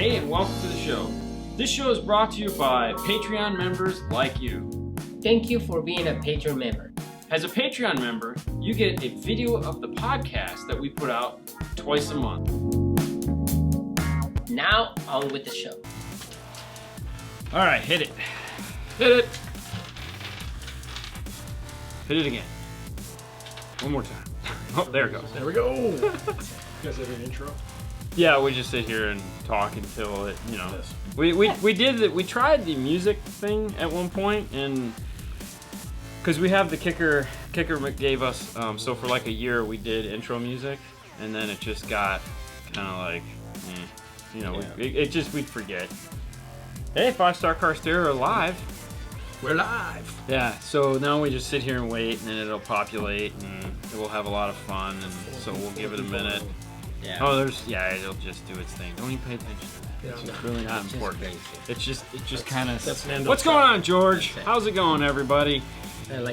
Hey, and welcome to the show. This show is brought to you by Patreon members like you. Thank you for being a Patreon member. As a Patreon member, you get a video of the podcast that we put out twice a month. Now, on with the show. All right, hit it. Hit it. Hit it again. One more time. Oh, there it goes. There we go. You guys have an intro? Yeah, we just sit here and talk until it, you know. We tried the music thing at one point, and because we have the kicker gave us, so for like a year we did intro music, and then it just got kind of like, you know, we'd forget. Hey, 5-Star Car Stereo are live. We're live. Yeah, so now we just sit here and wait, and then it'll populate, and we'll have a lot of fun, and so we'll give it a minute. Yeah. Oh, it'll just do its thing. Don't even pay attention to that. Yeah, It's really not important. It just kind of. That's Fernando. What's going on, George? How's it going, everybody?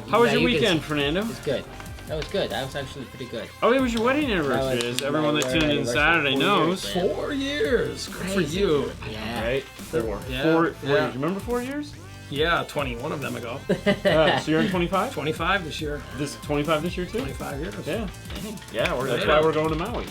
How was your weekend, Fernando? It's good. That was good. That was actually pretty good. Oh, it was your wedding anniversary, as everyone that tuned in Saturday knows. 4 years. Good for you. Yeah. Right? Yeah. Four years. Remember 4 years? Yeah, 21 of them ago. So you're in 25? 25 this year. 25 this year too? 25 years. Yeah. Yeah, that's why we're going to Maui.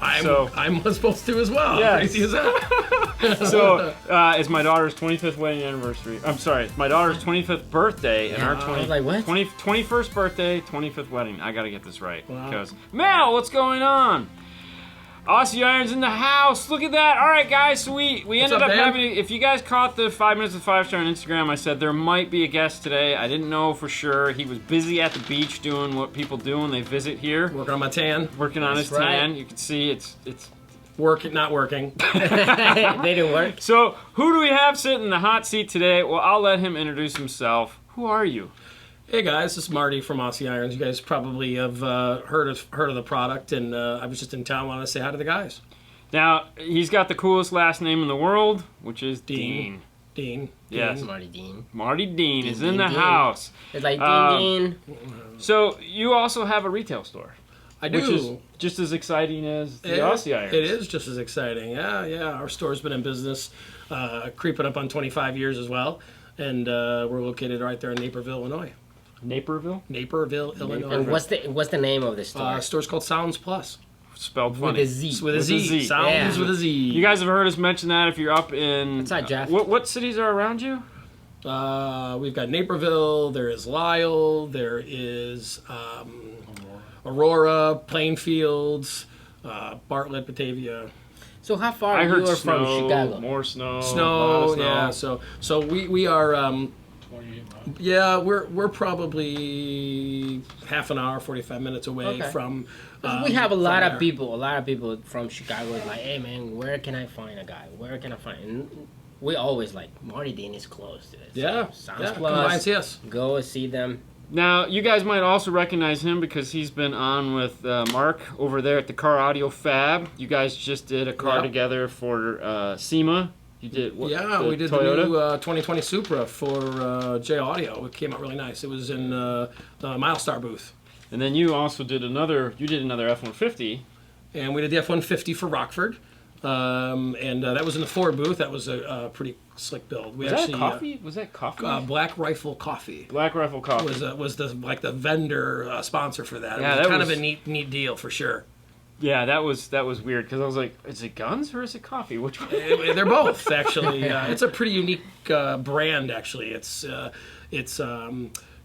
I'm supposed to as well. Yeah. Crazy as that. So it's my daughter's 25th wedding anniversary. I'm sorry, it's my daughter's 25th birthday and our 21st birthday, 25th wedding. I gotta get this right. Wow. Because Mel, what's going on? Aussie Irons in the house. Look at that. All right, guys. So we ended up having. If you guys caught the 5 minutes with 5-Star on Instagram, I said there might be a guest today. I didn't know for sure. He was busy at the beach doing what people do when they visit here. Working on my tan. Working on his tan. You can see it's Working, not working. They didn't work. So who do we have sitting in the hot seat today? Well, I'll let him introduce himself. Who are you? Hey guys, this is Marty from Aussie Irons. You guys probably have heard of the product, and I was just in town. Wanted to say hi to the guys. Now he's got the coolest last name in the world, which is Deane. Deane. Yes. Marty Deane. Marty Deane is in the house. It's like Deane. So you also have a retail store. I do. Which is just as exciting as the Aussie Irons. It is just as exciting. Yeah. Our store's been in business, creeping up on 25 years as well, and we're located right there in Naperville, Illinois. Naperville, Illinois. And what's the name of the store? Store's called Sounds Plus. spelled funny. With a Z. With a Z. Sounds with a Z. You guys have heard us mention that if you're up in. What's that, Jeff? What cities are around you? We've got Naperville. There is Lisle. There is Aurora, Plainfields, Bartlett, Batavia. So how far I you heard are snow, from Chicago? More snow. Snow, yeah. So we are. Yeah, we're probably half an hour, 45 minutes away from. We have a lot of people. A lot of people from Chicago is like, "Hey man, where can I find a guy? Where can I find?" And we always like Marty Deane is close to it. Yeah, Sounds come by and see us. Go and see them. Now, you guys might also recognize him because he's been on with Mark over there at the Car Audio Fab. You guys just did a car together for SEMA. You did what? Yeah, we did Toyota? the new 2020 Supra for J Audio. It came out really nice. It was in the Milestar booth. And then you also did another F-150. And we did the F-150 for Rockford. And that was in the Ford booth. That was a pretty slick build. Was that coffee? Was that coffee? Black Rifle Coffee. Black Rifle Coffee. Was the vendor sponsor for that. Yeah, it was kind of a neat deal for sure. Yeah, that was weird because I was like, is it guns or is it coffee? Which one? They're both actually. It's a pretty unique brand actually. It's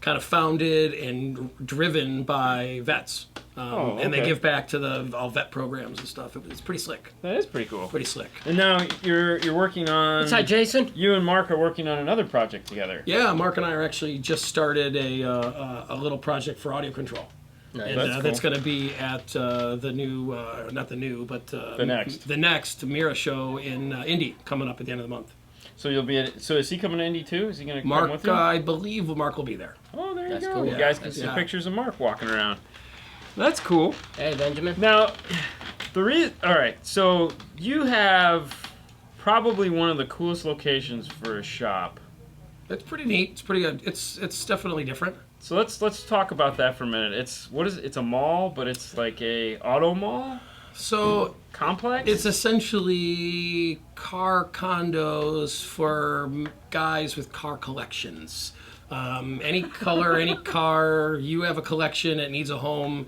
kind of founded and driven by vets. And they give back to all vet programs and stuff. It's pretty slick. That is pretty cool. Pretty slick. And now you're working on. What's that, Jason? You and Mark are working on another project together. Yeah, Mark and I are actually just started a little project for audio control. Nice. And that's going to be at the new, not the new, but the next Mira show in Indy coming up at the end of the month. So you'll be at. So is he coming to Indy too? Is he going to come with you? I believe Mark will be there. Oh, there you go. Cool. You guys can see pictures of Mark walking around. That's cool. Hey, Benjamin. Now, all right. So you have probably one of the coolest locations for a shop. It's pretty neat. It's pretty good. It's definitely different. So let's talk about that for a minute. It's a mall, but it's like a auto mall. So complex? it's essentially car condos for guys with car collections. Any color, any car, you have a collection that needs a home,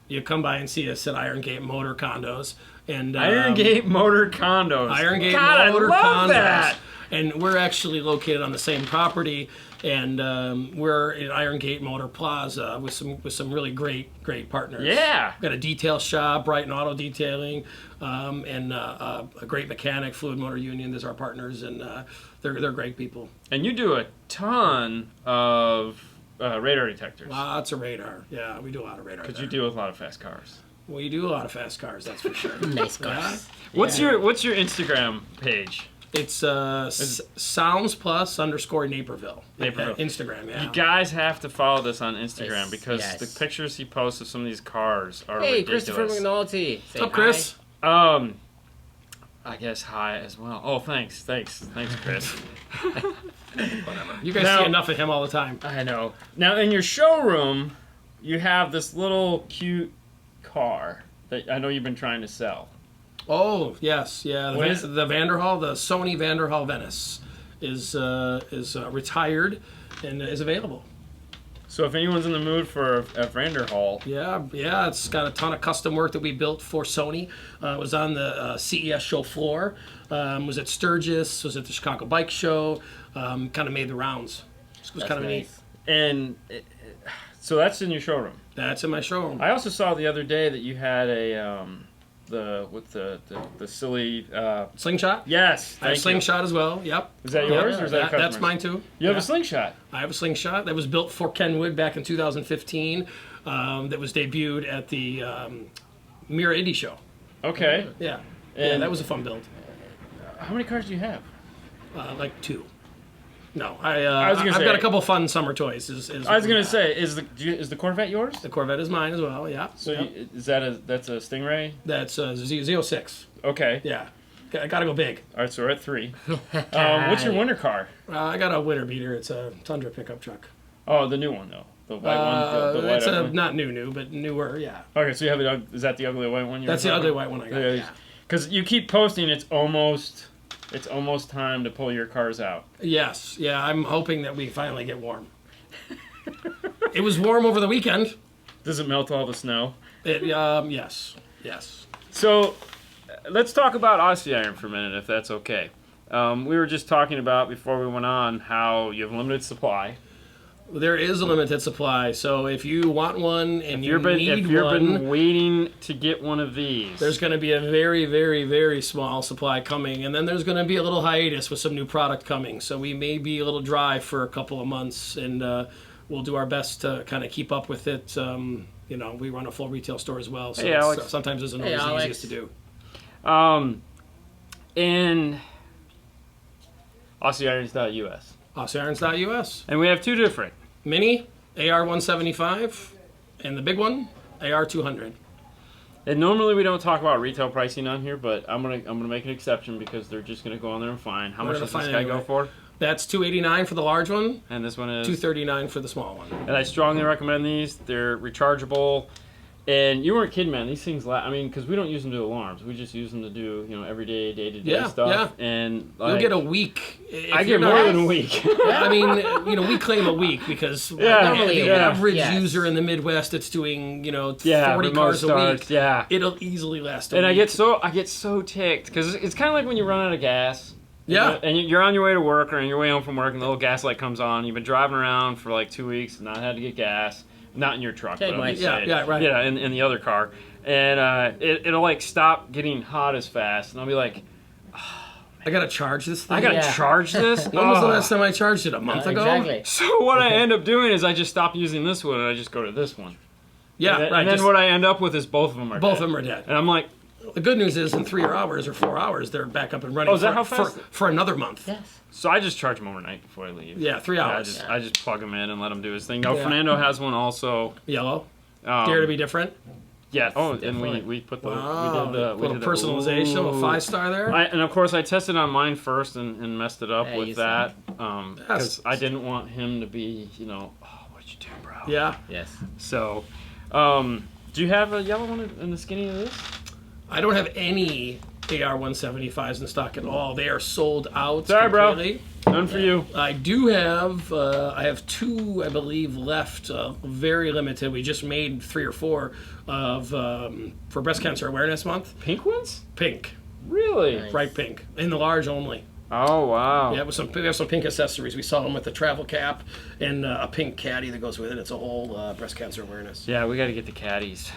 you come by and see us at Iron Gate Motor Condos. And Iron Gate Motor Condos. Iron Gate God, Motor I love Condos. that. And we're actually located on the same property, and we're in Iron Gate Motor Plaza with some really great partners. Yeah. We've got a detail shop, Brighton Auto Detailing, and a great mechanic, Fluid Motor Union. There's our partners, and they're great people. And you do a ton of radar detectors. Lots of radar. Yeah, we do a lot of radar. Because there. you deal with a lot of fast cars. We do a lot of fast cars, that's for sure. Nice cars. What's your Instagram page? It's Sounds Plus _ Naperville. Naperville. Instagram, yeah. You guys have to follow this on Instagram Yes, because yes. the pictures he posts of some of these cars are Hey, ridiculous. Christopher McNulty. Say What's up, hi. Chris? I guess hi as well. Oh, thanks, Chris. Whatever. You guys Now- see enough of him all the time. I know. Now in your showroom, you have this little cute car that I know you've been trying to sell. Oh, yes, yeah. What is it? The Vanderhall, the Sony Vanderhall Venice is retired and is available. So if anyone's in the mood for a Vanderhall, Yeah, it's got a ton of custom work that we built for Sony. It was on the CES show floor, was at Sturgis, was at the Chicago Bike Show, kind of made the rounds. It was kind of neat. and so that's in your showroom. That's in my showroom. I also saw the other day that you had a the silly Slingshot? yes. I have Thank you. slingshot as well. Yep. Is that yours or is that a That's customer's? mine too. You have Yeah. a slingshot. I have a slingshot that was built for Kenwood back in 2015. That was debuted at the Mira Indie Show. Okay. Yeah. And- that was a fun build. How many cars do you have? Like 2. No, I was gonna I've say- got a couple fun summer toys. I was gonna say, is the Corvette yours? The Corvette is mine as well. Yeah. So Yep. is that's a Stingray? That's Z06. Okay. Yeah. I gotta go big. All right, so we're at 3. What's your winter car? I got a winter beater. It's a Tundra pickup truck. Oh, the new one though, the white one. The white It's one. not new, but newer. Yeah. Okay, so you have it. Is that the ugly white one? That's the ugly white one I got. Yeah. Because you keep posting, it's almost time to pull your cars out. Yes. Yeah. I'm hoping that we finally get warm. It was warm over the weekend. Does it melt all the snow? Yes. Yes. So, let's talk about Aussie Iron for a minute, if that's okay. We were just talking about before we went on how you have limited supply. There is a limited supply, so if you want one and you need If you've one, been waiting to get one of these, there's going to be a very, very, very small supply coming, and then there's going to be a little hiatus with some new product coming. So we may be a little dry for a couple of months, and we'll do our best to kind of keep up with it. We run a full retail store as well, so Hey, Alex. sometimes isn't always the easiest to do. in AussieIrons.us. AussieIrons.us. And we have 2 different. Mini, AR175, and the big one, AR200. And normally we don't talk about retail pricing on here, but I'm gonna make an exception because they're just gonna go on there and find. How much gonna does this find guy anyway. go for? That's $289 for the large one, And this one is $239 for the small one. And I strongly recommend these. They're rechargeable. And you weren't kidding, man. These things, because we don't use them to do alarms. We just use them to do, everyday, day-to-day stuff. Yeah. And You'll get a week. If I you're get more not- than a week. I mean, we claim a week because Normally the a week, average yes. user in the Midwest that's doing, 40 remote cars a starts, week, yeah. it'll easily last a And week. I get so ticked because it's kind of like when you run out of gas. Yeah. And you're on your way to work or on your way home from work, and the little gas light comes on. You've been driving around for like 2 weeks and not had to get gas. Not in your truck, Okay, but I'm Mike. just Yeah, saying. yeah, right. Yeah, in the other car, and it'll like stop getting hot as fast, and I'll be like, I gotta charge this thing. I gotta Yeah. charge this. When was the Ugh. last time I charged it? A month ago? Exactly. So what I end up doing is I just stop using this one and I just go to this one. Yeah, And then, right. and then just- what I end up with is both of them are both dead. of them are dead. And I'm like, The good news is in 3 hours or 4 hours, they're back up and running Oh, is that how for, fast? for another month. Yes. so I just charge them overnight before I leave. Yeah, 3 I hours. just I just plug him in and let him do his thing. No, Yeah. Fernando has one also. Yellow. Dare to be different. Yeah. Oh, and Definitely. we put the Wow. we did the little we did personalization, a Ooh. 5-star there. And of course I tested on mine first and messed it up Yeah, you with that Yes. because I didn't want him to be oh, what'd you do, bro? Yeah. Yes. So, do you have a yellow one in the skinny of this? I don't have any AR-175s in stock at all. They are sold out. Sorry, completely. bro. None for you. I do have, I have 2, I believe, left. Very limited. We just made 3 or 4 of for Breast Cancer Awareness Month. Pink ones? Pink, Really? Nice. bright pink, in the large only. Oh, wow. Yeah, we have some pink accessories. We saw them with the travel cap and a pink caddy that goes with it. It's a whole breast cancer awareness. Yeah, we got to get the caddies.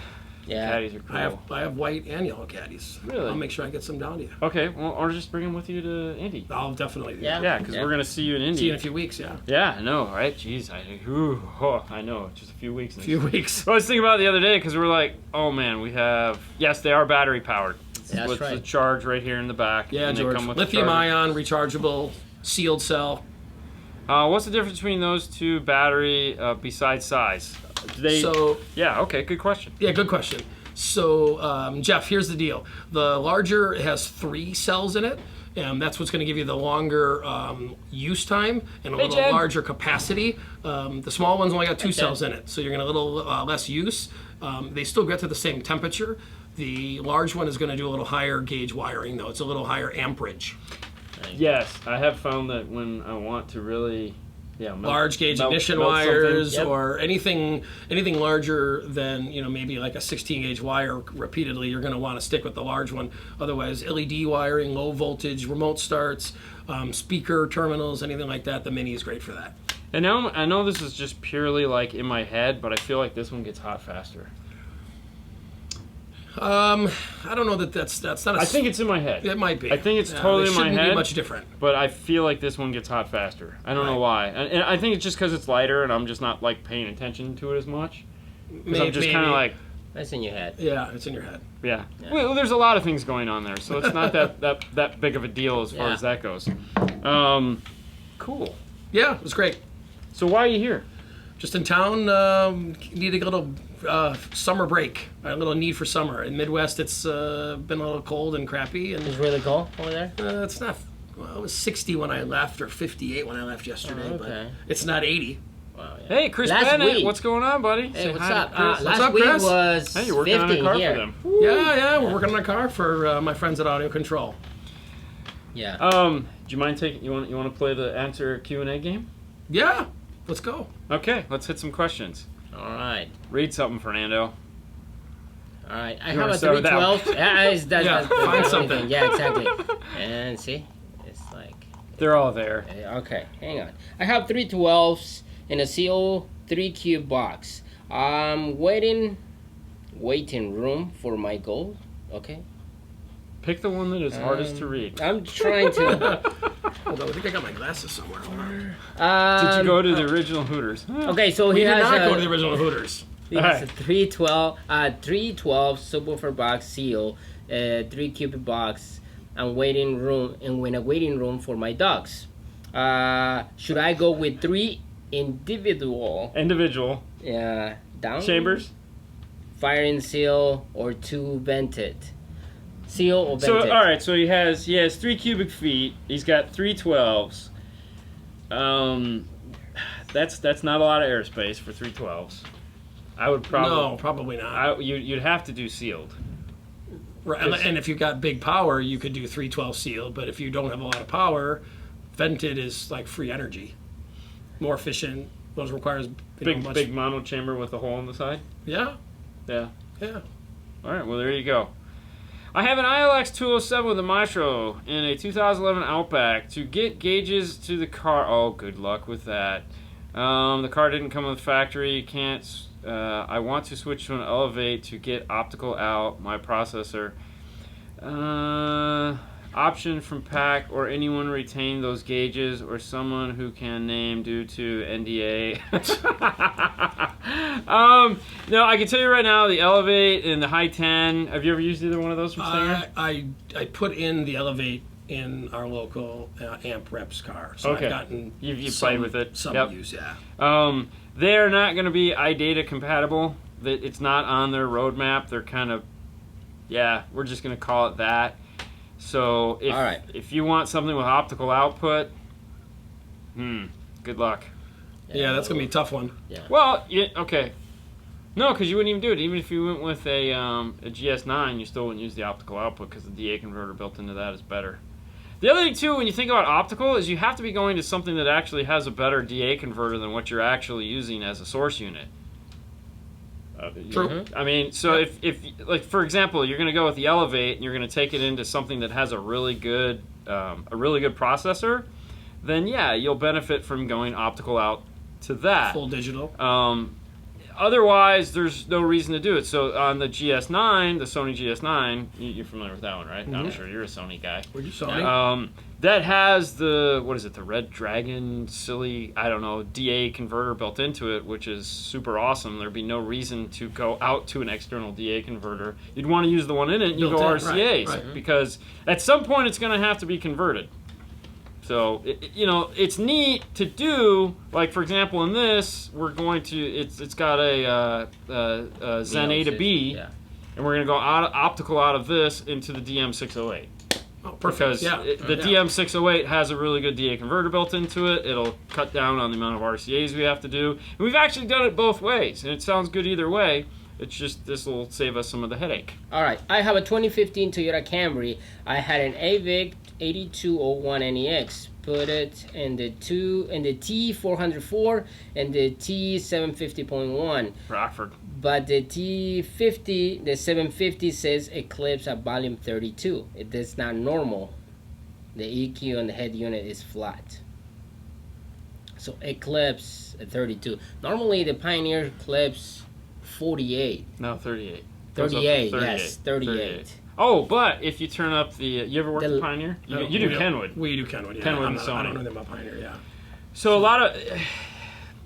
Yeah. Caddies are cool. I have white and yellow caddies. Really? I'll make sure I get some down to you. Okay, well, or just bring them with you to Indy. I'll definitely do Yeah. that. Yeah, because we're going to see you in Indy. See you in a few weeks, yeah. Yeah, I know, right? Jeez, I know, just a few weeks. A few weeks. I was thinking about it the other day because we're like, oh man, we have, yes, they are battery powered. That's with right. the charge right here in the back. Yeah, and they George. come with the Lithium charger. ion, rechargeable, sealed cell. What's the difference between those two battery besides size? Do they? So, Yeah. Okay. Good question. yeah, good question. So, Jeff, here's the deal. The larger has 3 cells in it. And that's what's going to give you the longer use time and a little Jen. larger capacity. The small one's only got 2 cells in it, so you're going to a little less use. They still get to the same temperature. The large one is going to do a little higher gauge wiring, though. It's a little higher amperage. Yes, I have found that when I want to really, Large gauge ignition melt wires something. Yep. or anything larger than maybe like a 16 gauge wire repeatedly, you're going to want to stick with the large one. Otherwise, LED wiring, low voltage, remote starts, speaker terminals, anything like that, the Mini is great for that. And now I know this is just purely like in my head, but I feel like this one gets hot faster. I don't know that's not a... I think it's in my head. It might be. I think it's Yeah, totally they in my shouldn't head. be much different. But I feel like this one gets hot faster. I don't know Right. why. And I think it's just because it's lighter and I'm just not like paying attention to it as much. Because I'm just kind of like, That's in your head. Yeah, it's in your head. yeah. Yeah. Well, there's a lot of things going on there, so it's not that big of a deal as far Yeah. as that goes. Cool. Yeah, it was great. So why are you here? Just in town, need a little summer break, a little need for summer. In Midwest, it's been a little cold and crappy, and It's really cold over there. it's not. Well, it was 60 when I left, or 58 when I left yesterday, Oh, okay. but it's not 80. Wow. Yeah. Hey, Chris Last Bennett, week- what's going on, buddy? Hey, Say what's hi to up? Chris. Last up, week Chris? was Hey, you're working on a 50 car here. for them. Yeah, we're working on a car for my friends at Audio Control. Yeah. Do you mind taking? You want to play the answer Q&A game? Yeah, let's go. Okay, let's hit some questions. All right. Read something, Fernando. All right. I You have wanna a start with that 312. Yeah, find that's something. anything. Yeah, exactly. And see, it's like. They're all there. Okay, hang on. I have 312s in a CO 3-cube box. I'm waiting room for my goal. Okay. Pick the one that is hardest to read. I'm trying to. Hold on, I think I got my glasses somewhere. Hold on. Did you go to the original Hooters? Okay, so We he did has not a, go to the original Hooters. he has Alright. a 312 subwoofer box CO, 3-cube box. I'm waiting room in a waiting room for my dogs. Should I go with 3 individual down Chambers? firing seal or 2 vented? Seal or So, vented? alright, so he has 3 cubic feet. He's got 3 12s. That's not a lot of airspace for 3 12s. I would probably... No, probably not. You'd have to do sealed. Right, and if you've got big power, you could do 312 sealed. But if you don't have a lot of power, vented is like free energy, more efficient. Those requires Big mono chamber with a hole in the side? Yeah, Yeah. yeah. Alright, well there you go. I have an ILX 207 with a Maestro in a 2011 Outback. To get gauges to the car... Oh, good luck with that. The car didn't come with factory. Can't... I want to switch to an Elevate to get optical out. My processor. Option from pack or anyone retain those gauges or someone who can name due to NDA. No, I can tell you right now, the Elevate and the High 10. Have you ever used either one of those from Stinger? I put in the Elevate in our local amp reps car, so Okay. I've gotten You've some, played with it. Some Yep. use, yeah. They're not going to be iData compatible. It's not on their roadmap. They're kind of, we're just going to call it that. So if All right. if you want something with optical output, good luck. Yeah, that's gonna be a tough one. Well, okay. No, because you wouldn't even do it. Even if you went with a GS9, you still wouldn't use the optical output because the DA converter built into that is better. The other thing, too, when you think about optical, is you have to be going to something that actually has a better DA converter than what you're actually using as a source unit. True. I mean, so if like, for example, you're going to go with the Elevate and you're going to take it into something that has a really good processor, then yeah, you'll benefit from going optical out to that. Full digital. Otherwise, there's no reason to do it. So on the GS9, the Sony GS9, you're familiar with that one, right? I'm sure you're a Sony guy. Were you Sony? That has the, what is it, the Red Dragon silly, I don't know, DA converter built into it, which is super awesome. There'd be no reason to go out to an external DA converter. You'd want to use the one in it, and you go RCAs, right. because at some point it's going to have to be converted. So, it's neat to do, like, for example, in this, we're going to, it's got a Zen A to B, and we're going to go optical out of this into the DM608. Oh, perfect. Because the DM608 has a really good DA converter built into it. It'll cut down on the amount of RCAs we have to do. And we've actually done it both ways, and it sounds good either way. It's just, this will save us some of the headache. All right, I have a 2015 Toyota Camry. I had an AVIC 8201 NEX. Put it in the T404 and the T750.1. Rockford. But the T50, the 750 says Eclipse at volume 32. That's not normal. The EQ on the head unit is flat. So Eclipse at 32. Normally the Pioneer clips 48. No, 38. 38, yes, 38. Oh, but if you turn up the... You ever worked with Pioneer? You do Kenwood. We do Kenwood, yeah. Kenwood and Sony. I don't know them about Pioneer, yeah. So a lot of...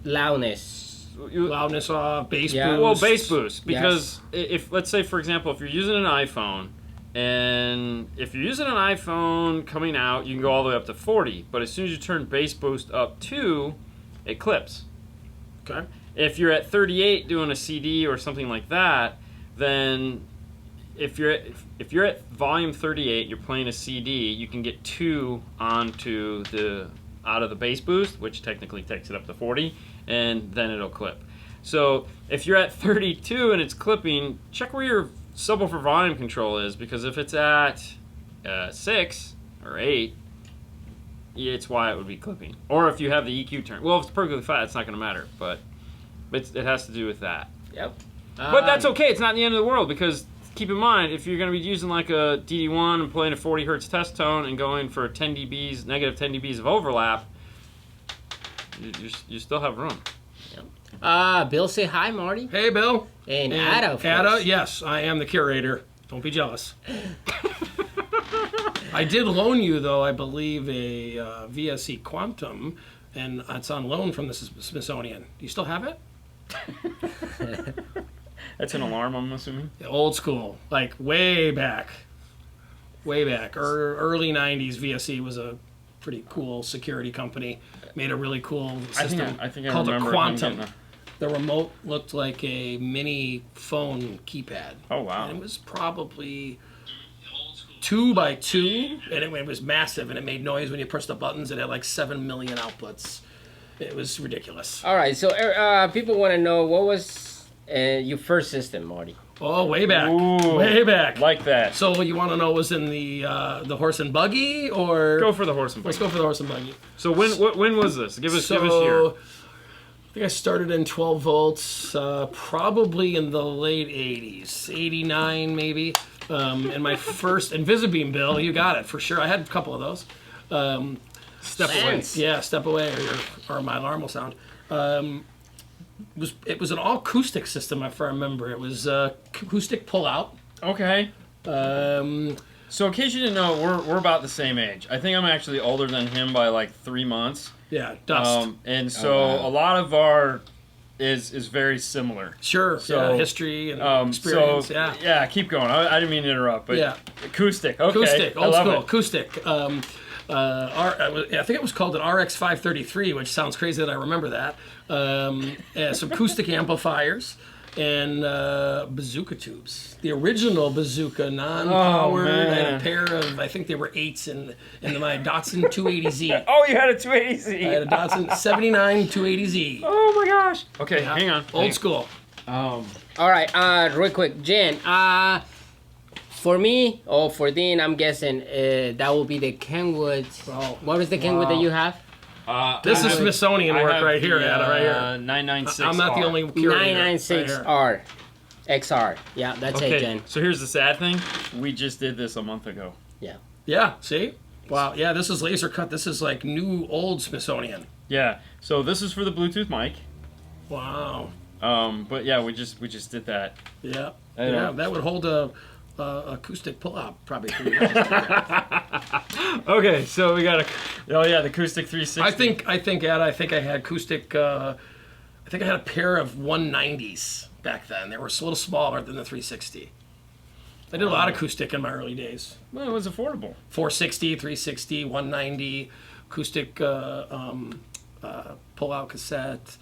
Loudness. Loudness off, bass boost. Well, bass boost. Because if, let's say, for example, if you're using an iPhone, and if you're using an iPhone coming out, you can go all the way up to 40. But as soon as you turn bass boost up to, it clips. Okay. If you're at 38 doing a CD or something like that, then... If you're at volume 38, you're playing a CD, you can get 2 onto out of the bass boost, which technically takes it up to 40, and then it'll clip. So if you're at 32 and it's clipping, check where your subwoofer volume control is, because if it's at 6 or 8, it's why it would be clipping. Or if you have the EQ turned. Well, if it's perfectly flat, it's not going to matter, but it has to do with that. Yep. But that's okay. It's not the end of the world, because keep in mind, if you're going to be using like a DD1 and playing a 40 hertz test tone and going for negative 10 dBs of overlap, you still have room. Yep. Bill, say hi, Marty. Hey, Bill. And Ada, of Ada, course. yes, I am the curator. Don't be jealous. I did loan you, though, I believe, a VSE Quantum, and it's on loan from the Smithsonian. Do you still have it? That's an alarm, I'm assuming? Old school, like way back. Early 90s, VSE was a pretty cool security company. Made a really cool system I think I called a remember Quantum. The remote looked like a mini phone keypad. Oh, wow. And it was probably 2 by 2, and it was massive, and it made noise when you pressed the buttons. It had like 7 million outputs. It was ridiculous. All right, so people want to know, what was your first system, Marty? Oh, way back. Ooh, way back. Like that. So you want to know was in the horse and buggy, or Go for the horse and buggy. Let's go for the horse and buggy. So when was this? Give us year. I think I started in 12 volts, probably in the late 80s, 89 maybe. And my first Invisibeam, Bill, you got it for sure. I had a couple of those. Step away. Yeah, step away, or my alarm will sound. It was an all acoustic system, if I remember. It was acoustic pull-out. Okay. So in case you didn't know, we're about the same age. I think I'm actually older than him by like 3 months. Yeah, dust. And so a lot lot of is very similar. Sure. So yeah, history and experience. So, yeah. Keep going. I didn't mean to interrupt, but yeah. Acoustic. Okay. Acoustic. Old I love school. it. Acoustic. I think it was called an RX533, which sounds crazy that I remember that. Some acoustic amplifiers and bazooka tubes. The original bazooka, non-powered. Oh, I had a pair of, I think they were 8s in my Datsun 280Z. Oh, you had a 280Z. I had a Datsun 79 280Z. Oh my gosh. Okay, hang on. Old school. All right, real quick, Jen. For me or for Deane, I'm guessing that will be the Kenwood. Oh, what was the Kenwood that you have? this is Smithsonian work right here, Adam, right here. 996. I'm not the only curator. 996R. XR. Yeah, that's it, Jen. So here's the sad thing. We just did this a month ago. Yeah. Yeah, see? Wow, yeah, this is laser cut. This is like new, old Smithsonian. Yeah. So this is for the Bluetooth mic. Wow. But yeah, we just did that. Yeah. I Yeah, know. that would hold a acoustic pull-out probably for you guys. Okay, so we got the acoustic 360. I think I had acoustic. I think I had a pair of 190s back then. They were a little smaller than the 360. I did a lot of acoustic in my early days. Well, it was affordable. 460, 360, 190, acoustic pull-out cassette.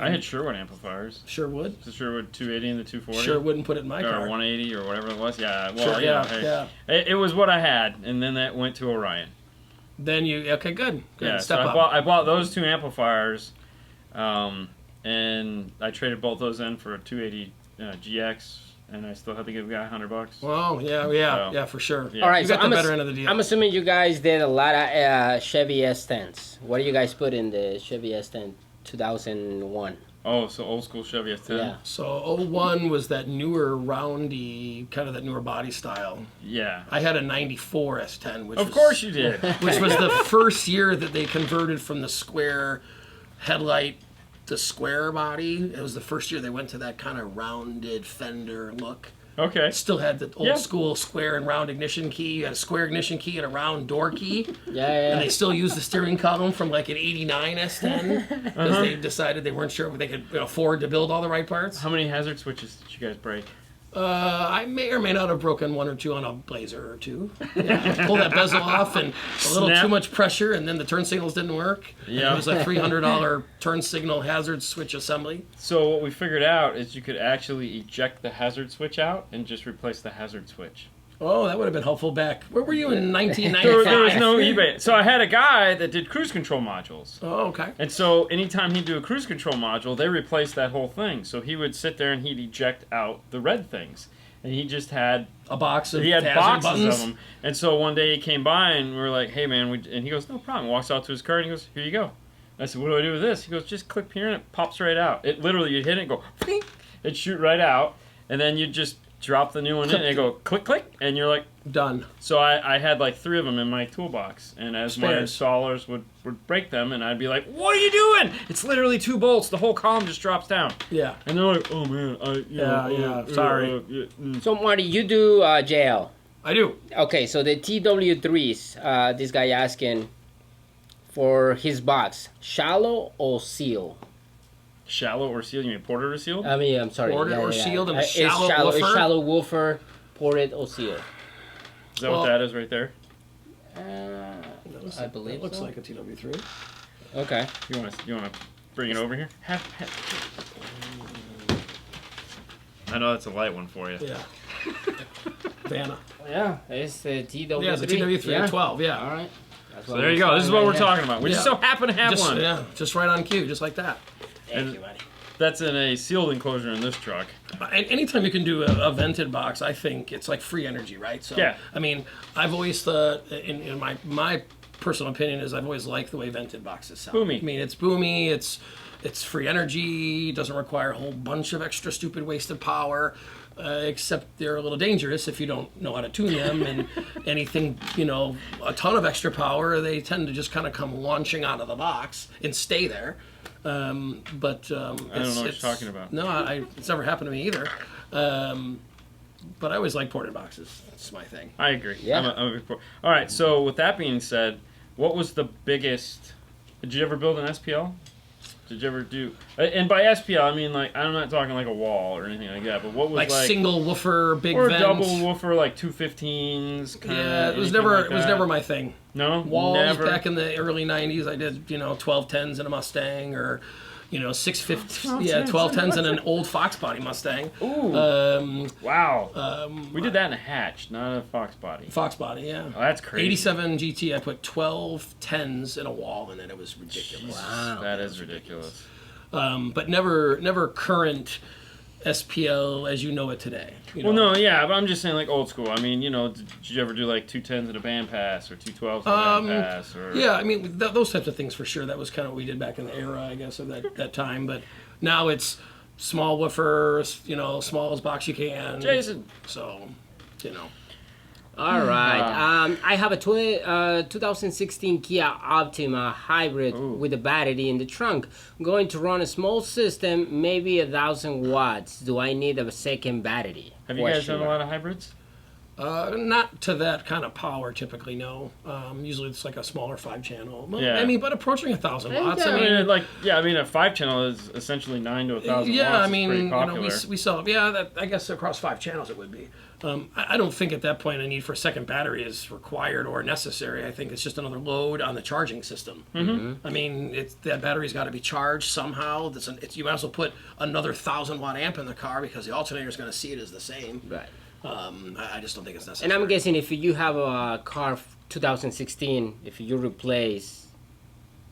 I had Sherwood amplifiers. Sherwood. The Sherwood 280 and the 240. Sure wouldn't put it in my or car. 180 or whatever it was. Yeah. Well, Sure, you know, yeah. It was what I had, and then that went to Orion. Then good. Yeah. Step So up. I bought those two amplifiers, and I traded both those in for a 280 GX, and I still had to give the guy $100. Well, yeah, for sure. Yeah. All right, You so got the better end of the deal. I'm assuming you guys did a lot of Chevy S10s. What do you guys put in the Chevy S10 2001? Oh, so old school Chevy S10. Yeah. So 01 was that newer roundy, kind of that newer body style. Yeah. I had a 94 S10, which Of course you did. which was the first year that they converted from the square headlight to square body. It was the first year they went to that kind of rounded fender look. Okay. Still had the old Yeah. school square and round ignition key. You had a square ignition key and a round door key. Yeah. And they still use the steering column from like an 89 S10 because they decided they weren't sure if they could afford to build all the right parts. How many hazard switches did you guys break? I may or may not have broken one or two on a Blazer or two. Yeah, pull that bezel off and a little Snap. too much pressure, and then the turn signals didn't work. Yeah. It was a $300 turn signal hazard switch assembly. So what we figured out is you could actually eject the hazard switch out and just replace the hazard switch. Oh, that would have been helpful back. Where were you in There 1995? was no eBay. So I had a guy that did cruise control modules. Oh, okay. And so anytime he'd do a cruise control module, they replaced that whole thing. So he would sit there and he'd eject out the red things. And he just had A box of he had hazard boxes buttons. of them. And so one day he came by and we were like, hey man, and he goes, no problem. Walks out to his car and he goes, here you go. I said, what do I do with this? He goes, just click here and it pops right out. It literally, you'd hit it and go, ping, it'd shoot right out. And then you'd just drop the new one in and it go click, click. And you're like, Done. so I had like 3 of them in my toolbox. And as my Spares. installers would break them, and I'd be like, what are you doing? It's literally 2 bolts. The whole column just drops down. Yeah. And they're like, oh man, Sorry. So Marty, you do JL. I do. Okay, so the TW3s, this guy asking for his box, shallow or seal? Shallow or sealed? You mean ported or sealed? I mean, I'm sorry. Ported or sealed and a It's shallow woofer? shallow woofer, ported or sealed. Is that what that is right there? I believe It looks so. like a TW3. Okay. You want to bring it over here? I know that's a light one for you. Yeah. Vanna. Yeah, it's the TW3. Yeah, the TW3 12, yeah. All right. That's So there you go. This is what we're talking about. We just Yeah. so happen to have one. Yeah, just right on cue, just like that. Thank you, Marty. That's in a sealed enclosure in this truck. And anytime you can do a vented box, I think it's like free energy, right? So, Yeah. I mean, I've always thought, in my personal opinion, is I've always liked the way vented boxes sound. Boomy. I mean, it's boomy, it's free energy, doesn't require a whole bunch of extra stupid wasted power, except they're a little dangerous if you don't know how to tune them. And anything, a ton of extra power, they tend to just kind of come launching out of the box and stay there. I don't know what you're talking about. No, it's never happened to me either. But I always like ported boxes. That's my thing. I agree. Yeah. I'm a big All right. So with that being said, what was the biggest? Did you ever build an SPL? Did you ever do? And by SPL, I mean like I'm not talking like a wall or anything like that. But what was Like single woofer, big or vents. double woofer, like 215s. Yeah, it was never my thing. No, Walls never. back in the early '90s, I did 1210s in a Mustang, or 650, 1210s in an old Fox body Mustang. Ooh. Wow. We did that in a hatch, not a Fox body. Fox body, yeah. Oh, that's crazy. 87 GT, I put 1210s in a wall, and then it was ridiculous. Wow. That is ridiculous. But never current SPL as you know it today. You Well, know? no, yeah, but I'm just saying like old school. I mean, did you ever do like 210s in a bandpass or 212s in a bandpass? Or... Yeah, I mean, those types of things for sure. That was kind of what we did back in the era, I guess, of that time. But now it's small woofers, smallest box you can. Jason. So, All right. I have a 2016 Kia Optima hybrid with a battery in the trunk. I'm going to run a small system, maybe 1,000 watts. Do I need a second battery? Have you guys done a lot of hybrids? Not to that kind of power, typically, no. Usually it's like a smaller 5-channel. Well, Yeah. I mean, but approaching 1,000 watts. I mean, a 5-channel is essentially 9 to 1,000 yeah, watts. I mean, It's pretty popular. we sell. Yeah, I guess across 5 channels it would be. I don't think at that point a need for a second battery is required or necessary. I think it's just another load on the charging system. Mm-hmm. I mean, that battery's got to be charged somehow. You might as well put another 1,000-watt amp in the car because the alternator is going to see it as the same. Right. I just don't think it's necessary. And I'm guessing if you have a car 2016, if you replace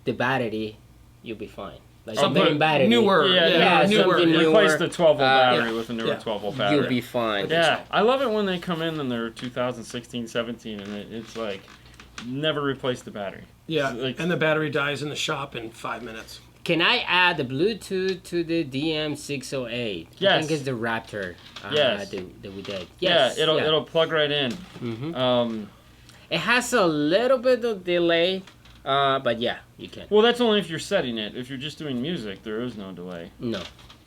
the battery, you'll be fine. Like Something main battery. newer. Yeah, newer. something newer. Replace the 12-volt battery yeah. with a newer Yeah. 12-volt battery. You'll be fine. Yeah, I love it when they come in and they're 2016, 17, and it's like never replace the battery. Yeah, Like, and the battery dies in the shop in 5 minutes. Can I add the Bluetooth to the DM608? I Yes. think it's the Raptor Yes. that we did. yeah, Yes. it'll plug right in. Mm-hmm. It has a little bit of delay, but yeah, you can. Well, that's only if you're setting it. If you're just doing music, there is no delay. No.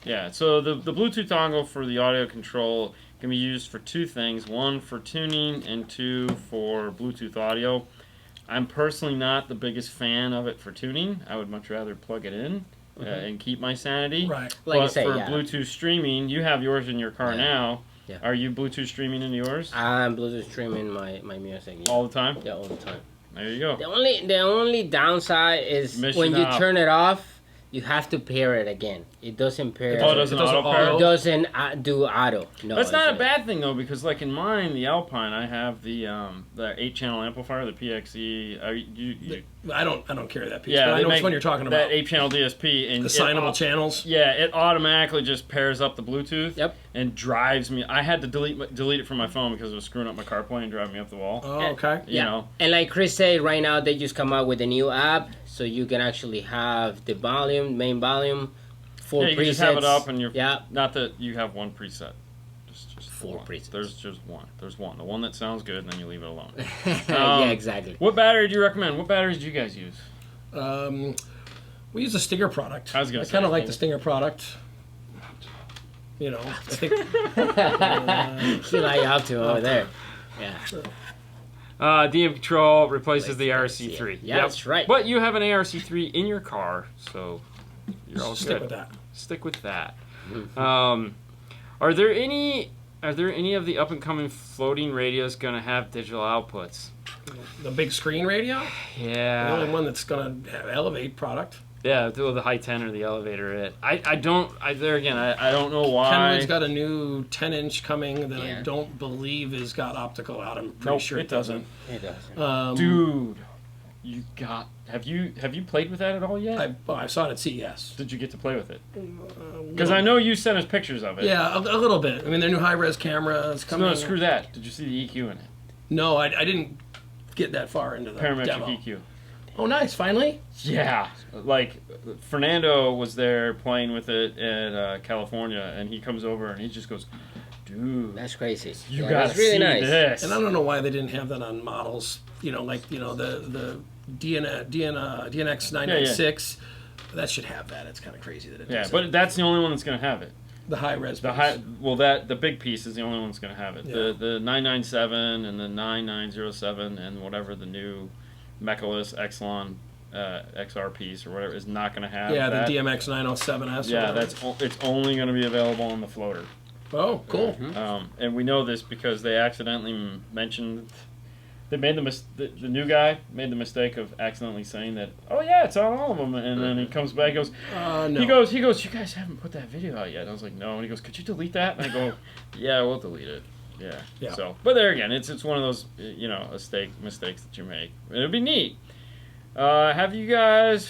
Yeah, so the Bluetooth dongle for the audio control can be used for 2 things. 1 for tuning and 2 for Bluetooth audio. I'm personally not the biggest fan of it for tuning. I would much rather plug it in and keep my sanity. Right. Like but you say, for yeah. Bluetooth streaming, you have yours in your car now. Yeah. Are you Bluetooth streaming into yours I'm Bluetooth streaming my music. Yeah. all the time? Yeah, all the time. There you go. The only downside is Mission when you hop. turn it off, you have to pair it again. It doesn't pair. Oh, it doesn't auto pair? It doesn't do auto. No, That's not a it's bad thing though, because like in mine, the Alpine, I have the 8-channel amplifier, the PXE. I don't carry that piece, Yeah, but I they know which make one you're talking about. That 8-channel DSP and Assignable channels. Yeah, it automatically just pairs up the Bluetooth. Yep. And drives me. I had to delete it from my phone because it was screwing up my CarPlay and driving me up the wall. Oh, okay. You know. And like Chris said, right now they just come out with a new app, so you can actually have the main volume, 4 Yeah, you presets. can just have it up and you're. Yeah. Not that you have one preset. Just 4 one. presets. There's just one. There's one. The one that sounds good, and then you leave it alone. Yeah, exactly. What battery do you recommend? What batteries do you guys use? We use the Stinger product. I was gonna say. kind of like the Stinger product. I think She like up to over there. Yeah. DM Control replaces the ARC3. Yeah, that's right. But you have an ARC3 in your car, so you're all stick good. with that. Stick with that. Are there any of the up and coming floating radios gonna have digital outputs? The big screen radio. Yeah. The only one that's going to have Elevate product. Yeah, the high 10 or the elevator. I don't know why. Kenwood's got a new 10-inch coming that Yeah. I don't believe has got optical out. I'm pretty Nope, sure it doesn't. It does. Dude, have you played with that at all yet? I saw it at CES. Did you get to play with it? Because I know you sent us pictures of it. Yeah, a little bit. I mean, their new high-res camera is coming. No, screw that. Did you see the EQ in it? No, I didn't get that far into the Parametric demo. EQ. Oh, nice! Finally. Yeah, like Fernando was there playing with it in California, and he comes over and he just goes, "Dude, That's crazy. you Yeah, gotta that's really see nice. this." And I don't know why they didn't have that on models. The DNX 996. That should have that. It's kind of crazy that it Yeah, doesn't. but that's the only one that's gonna have it. The high-res. The big piece is the only one that's gonna have it. Yeah. The 997 and the 9907 and whatever the new Mechalus Exelon XR piece or whatever is not gonna have. Yeah, that. the DMX 907S. Yeah, it's only gonna be available on the floater. Oh, cool. And we know this because they accidentally mentioned. They made the new guy made the mistake of accidentally saying that. Oh yeah, it's on all of them, and then he comes back, and goes. No. He goes. You guys haven't put that video out yet. And I was like, no. And he goes, could you delete that? And I go, yeah, we'll delete it. Yeah. So, but there again, it's one of those mistakes that you make. It'd be neat. Have you guys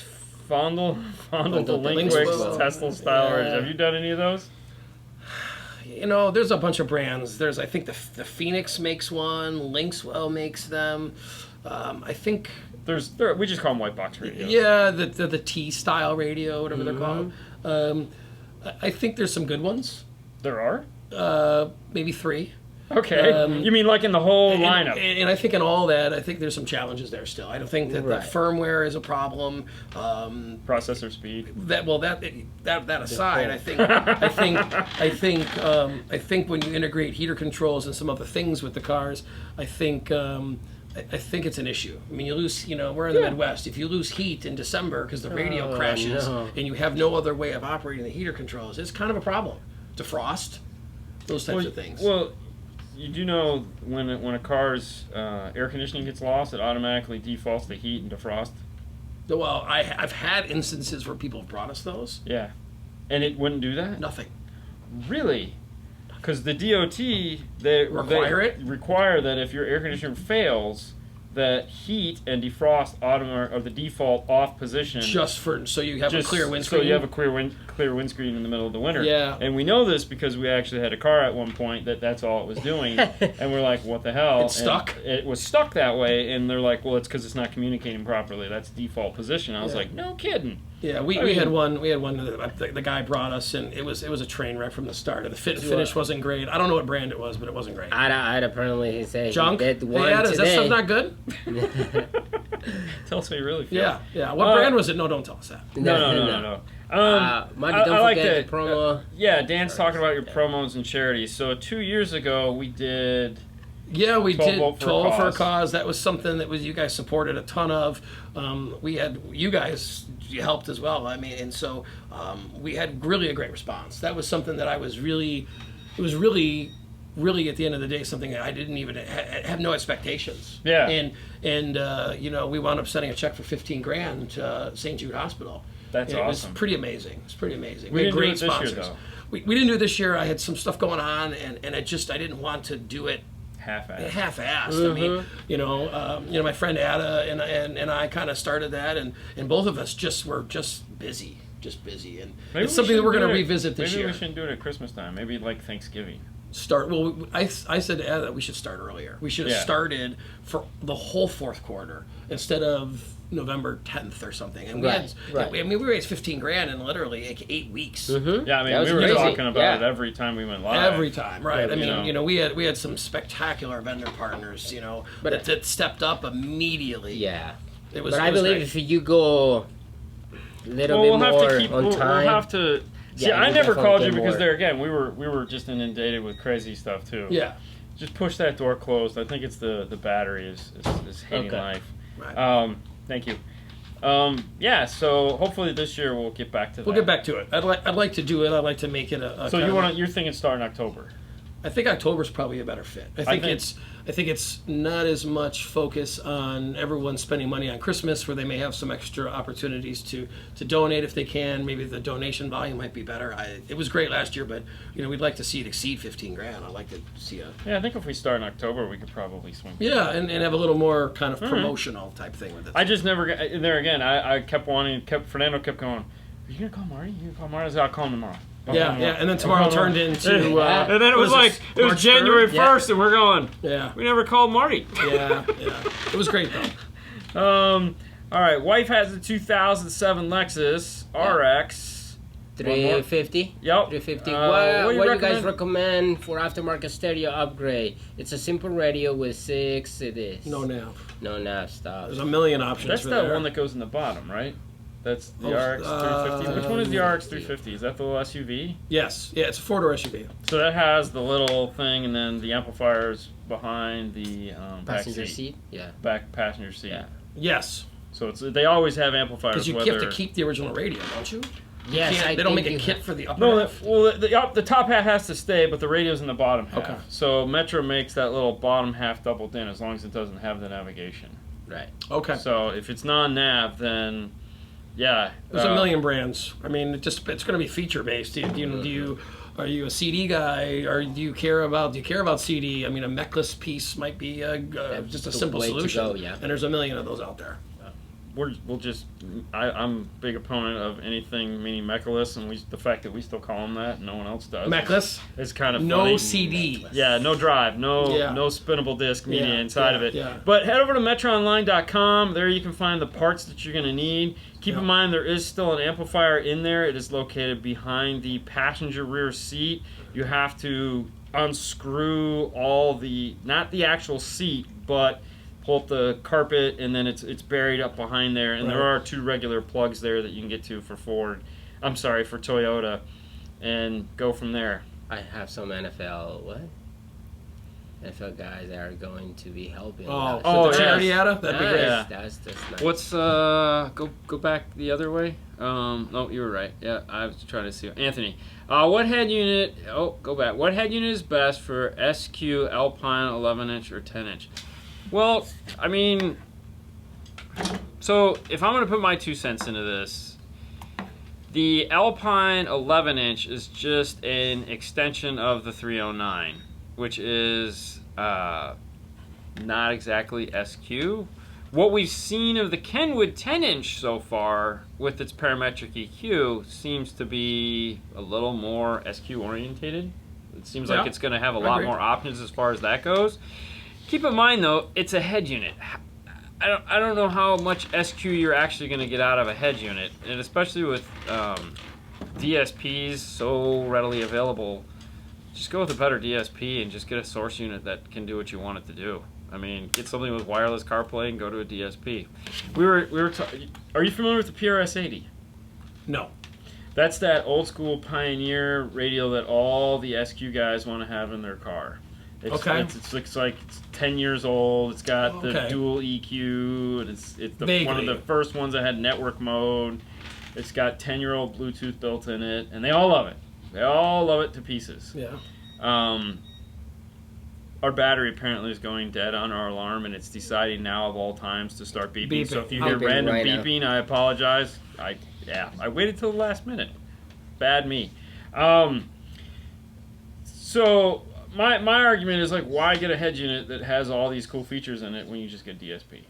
fondled the Linkwix Linkwix. Tesla style? Yeah. Have you done any of those? You know, there's a bunch of brands. I think the Phoenix makes one. Lynxwell makes them. I think we just call them white box radios. Yeah, the T style radio, whatever they're called. I think there's some good ones. There are? Maybe 3. Okay. You mean like in the whole lineup? And I think in all that, I think there's some challenges there still. I don't think that the firmware is a problem. Processor speed. That aside, I think when you integrate heater controls and some other things with the cars, I think it's an issue. I mean, you lose, we're in the Midwest. If you lose heat in December because the radio crashes and you have no other way of operating the heater controls, it's kind of a problem. Defrost, those types of things. Well, you do know when a car's air conditioning gets lost, it automatically defaults to heat and defrost? Well, I've had instances where people have brought us those. Yeah. And it wouldn't do that? Nothing. Really? Because the DOT, they require that if your air conditioner fails, that heat and defrost or the default off position. So you have a clear windscreen. So you have a clear windscreen in the middle of the winter. Yeah. And we know this because we actually had a car at one point that's all it was doing, and we're like, what the hell? It's stuck. It was stuck that way, and they're like, well, it's because it's not communicating properly. That's default position. I was like, no kidding. Yeah, we had one. The guy brought us, and it was a train wreck from the start. The finish wasn't great. I don't know what brand it was, but it wasn't great. I'd apparently say junk. Is that stuff not good? Tell us how you really feel. Yeah. What brand was it? No, don't tell us that. No. Marty, don't forget the promo. Dan's talking about your promos and charities. So 2 years ago, we did. Yeah, we did 12 for a cause. That was something that you guys supported a ton of. You guys helped as well. I mean, and so we had really a great response. That was something that it was really at the end of the day something that I didn't even have no expectations. Yeah. And we wound up sending a check for $15,000 to St. Jude Hospital. That's awesome. It was pretty amazing. We had great sponsors. This year, though. We didn't do it this year. I had some stuff going on, and I didn't want to do it half-assed. I mean, my friend Ada and I kind of started that, and both of us were just busy. And maybe it's something that we're going to revisit this year. Maybe we shouldn't do it at Christmas time. Maybe like Thanksgiving. I said to Ada that we should start earlier. We should have started for the whole fourth quarter instead of November 10th or something. And we raised $15,000 in literally like 8 weeks. Mm-hmm. Yeah, I mean, we were talking about it every time we went live. Every time, right? I mean, we had some spectacular vendor partners, that stepped up immediately. Yeah, it was. But I believe if you go a little bit more on time, we'll have to. See, I never called you because we were just inundated with crazy stuff too. Yeah. Just push that door closed. I think it's the battery is hating life. Right. Thank you. So hopefully this year we'll get back to that. We'll get back to it. I'd like to do it. I'd like to make it a so you're thinking start in October? I think October's probably a better fit. I think it's not as much focus on everyone spending money on Christmas, where they may have some extra opportunities to donate if they can. Maybe the donation volume might be better. It was great last year, but we'd like to see it exceed $15,000. I'd like to see a. Yeah, I think if we start in October, we could probably swing. Yeah, and have a little more kind of promotional type thing with it. I just never got there again. I kept wanting. Fernando kept going. Are you gonna call Marty? I said, I'll call him tomorrow. And then tomorrow turned into... and then it was like, it was January 1st, and we're going, we never called Marty. Yeah. It was great, though. All right, wife has a 2007 Lexus RX. 350? Yep. 350. What do you guys recommend for aftermarket stereo upgrade? It's a simple radio with 6 CDs. No nav stuff. There's a million options. That's that one that goes in the bottom, right? That's the RX 350. Which one is the RX 350? Is that the little SUV? Yes. Yeah, it's a 4-door SUV. So that has the little thing, and then the amplifiers behind the passenger seat. Yeah. Back passenger seat. Yeah. Yes. So they always have amplifiers. Because you have to keep the original radio, don't you? Yes. They don't make a kit for the upper half? The top half has to stay, but the radio's in the bottom half. Okay. So Metro makes that little bottom half doubled in as long as it doesn't have the navigation. Right. Okay. So if it's non-nav, then... Yeah, there's a million brands. I mean, it's going to be feature based. Are you a CD guy, or do you care about CD? I mean, a mechless piece might be just a simple solution. And there's a million of those out there. we'll just. I'm a big opponent of anything mini mechaless, and the fact that we still call them that, and no one else does. Mechless. It's kind of No funny. CD. Yeah, no drive, no spinnable disc media inside of it. Yeah. But head over to metronline.com. There you can find the parts that you're going to need. Keep in mind there is still an amplifier in there. It is located behind the passenger rear seat. You have to unscrew all the, not the actual seat, but pull up the carpet, and then it's buried up behind there. And there are 2 regular plugs there that you can get to for for Toyota, and go from there. I have some NFL guys that are going to be helping. The charity out of? That'd be great. Yeah. That's nice. What's go back the other way? No, you were right. Yeah, I was trying to see. Anthony, what head unit? Oh, go back. What head unit is best for SQ Alpine 11-inch or 10-inch? Well, I mean, so if I'm going to put my 2 cents into this, the Alpine 11-inch is just an extension of the 309, which is not exactly SQ. What we've seen of the Kenwood 10-inch so far with its parametric EQ seems to be a little more SQ orientated. It seems like it's going to have a lot more options as far as that goes. Keep in mind, though, it's a head unit. I don't know how much SQ you're actually going to get out of a head unit, and especially with DSPs so readily available, just go with a better DSP and just get a source unit that can do what you want it to do. I mean, get something with wireless CarPlay and go to a DSP. Are you familiar with the PRS 80? No. That's that old school Pioneer radial that all the SQ guys want to have in their car. It's like it's 10 years old. It's got the dual EQ, and it's one of the first ones that had network mode. It's got 10-year-old Bluetooth built in it, and they all love it. They all love it to pieces. Yeah. Our battery apparently is going dead on our alarm, and it's deciding now of all times to start beeping. So if you hear random beeping, I apologize. I waited till the last minute. Bad me. So my argument is, like, why get a head unit that has all these cool features in it when you just get DSP?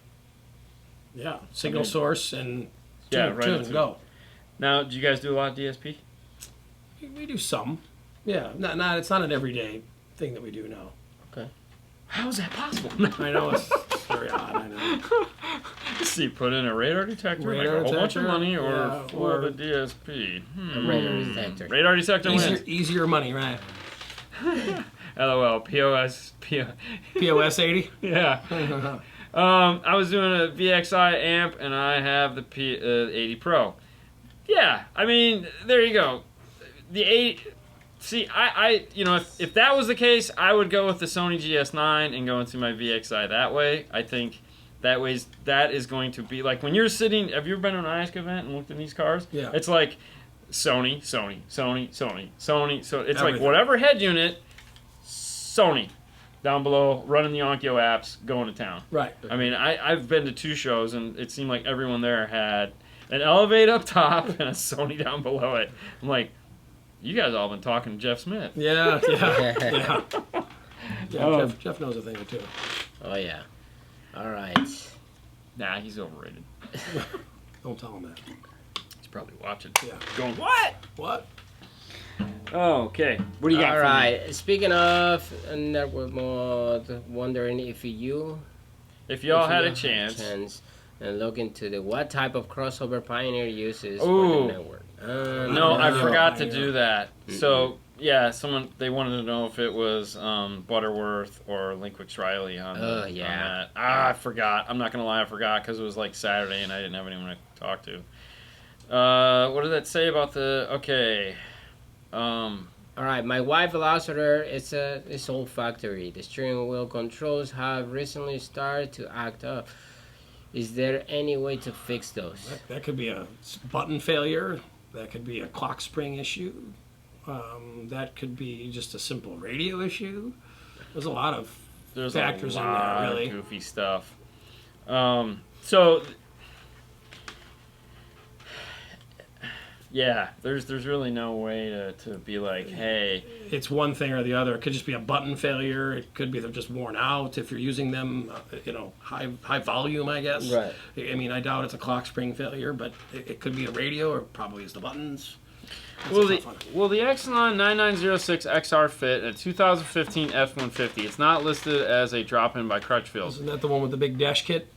Yeah, signal source and tune and go. Now, do you guys do a lot of DSP? We do some. Yeah, not it's not an everyday thing that we do now. Okay. How is that possible? I know, it's very odd, I know. See, put in a radar detector, make a whole bunch of money, or the DSP. A radar detector. Radar detector wins. Easier money, right? LOL, POS 80? Yeah. I was doing a VXI amp, and I have the 80 Pro. Yeah, I mean, there you go. The 80... See, if that was the case, I would go with the Sony GS9 and go into my VXI that way. I think that is going to be, like, when you're sitting... Have you ever been to an ISC event and looked at these cars? Yeah. It's like Sony. So it's Everything. like whatever head unit, Sony. Down below, running the Onkyo apps, going to town. Right. I mean, I've been to 2 shows, and it seemed like everyone there had an Elevate up top and a Sony down below it. I'm like, you guys all been talking to Jeff Smith. Yeah. Jeff knows a thing or two. Oh, yeah. All right. Nah, he's overrated. Don't tell him that. He's probably watching. Yeah. Going, what? What? Oh, okay. What do you got All for right. me? Speaking of network mode, wondering if y'all had a chance and look into what type of crossover Pioneer uses for the network. No, I forgot to do that. So, yeah, they wanted to know if it was Butterworth or Linkwix Riley on that. I forgot. I'm not going to lie, I forgot because it was like Saturday and I didn't have anyone to talk to. What did that say about the... Okay. All right, my wife Velocidor, it's old factory. The steering wheel controls have recently started to act up. Is there any way to fix those? That could be a button failure. That could be a clock spring issue. That could be just a simple radio issue. There's a lot of factors in there, really. Of goofy stuff. So Yeah, there's really no way to be like, hey, It's one thing or the other. It could just be a button failure. It could be they're just worn out if you're using them, high volume, I guess. Right. I mean, I doubt it's a clock spring failure, but it could be a radio or probably it's the buttons. That's Well, a tough one. the Exelon 9906 XR fit a 2015 F-150. It's not listed as a drop-in by Crutchfield. Isn't that the one with the big dash kit?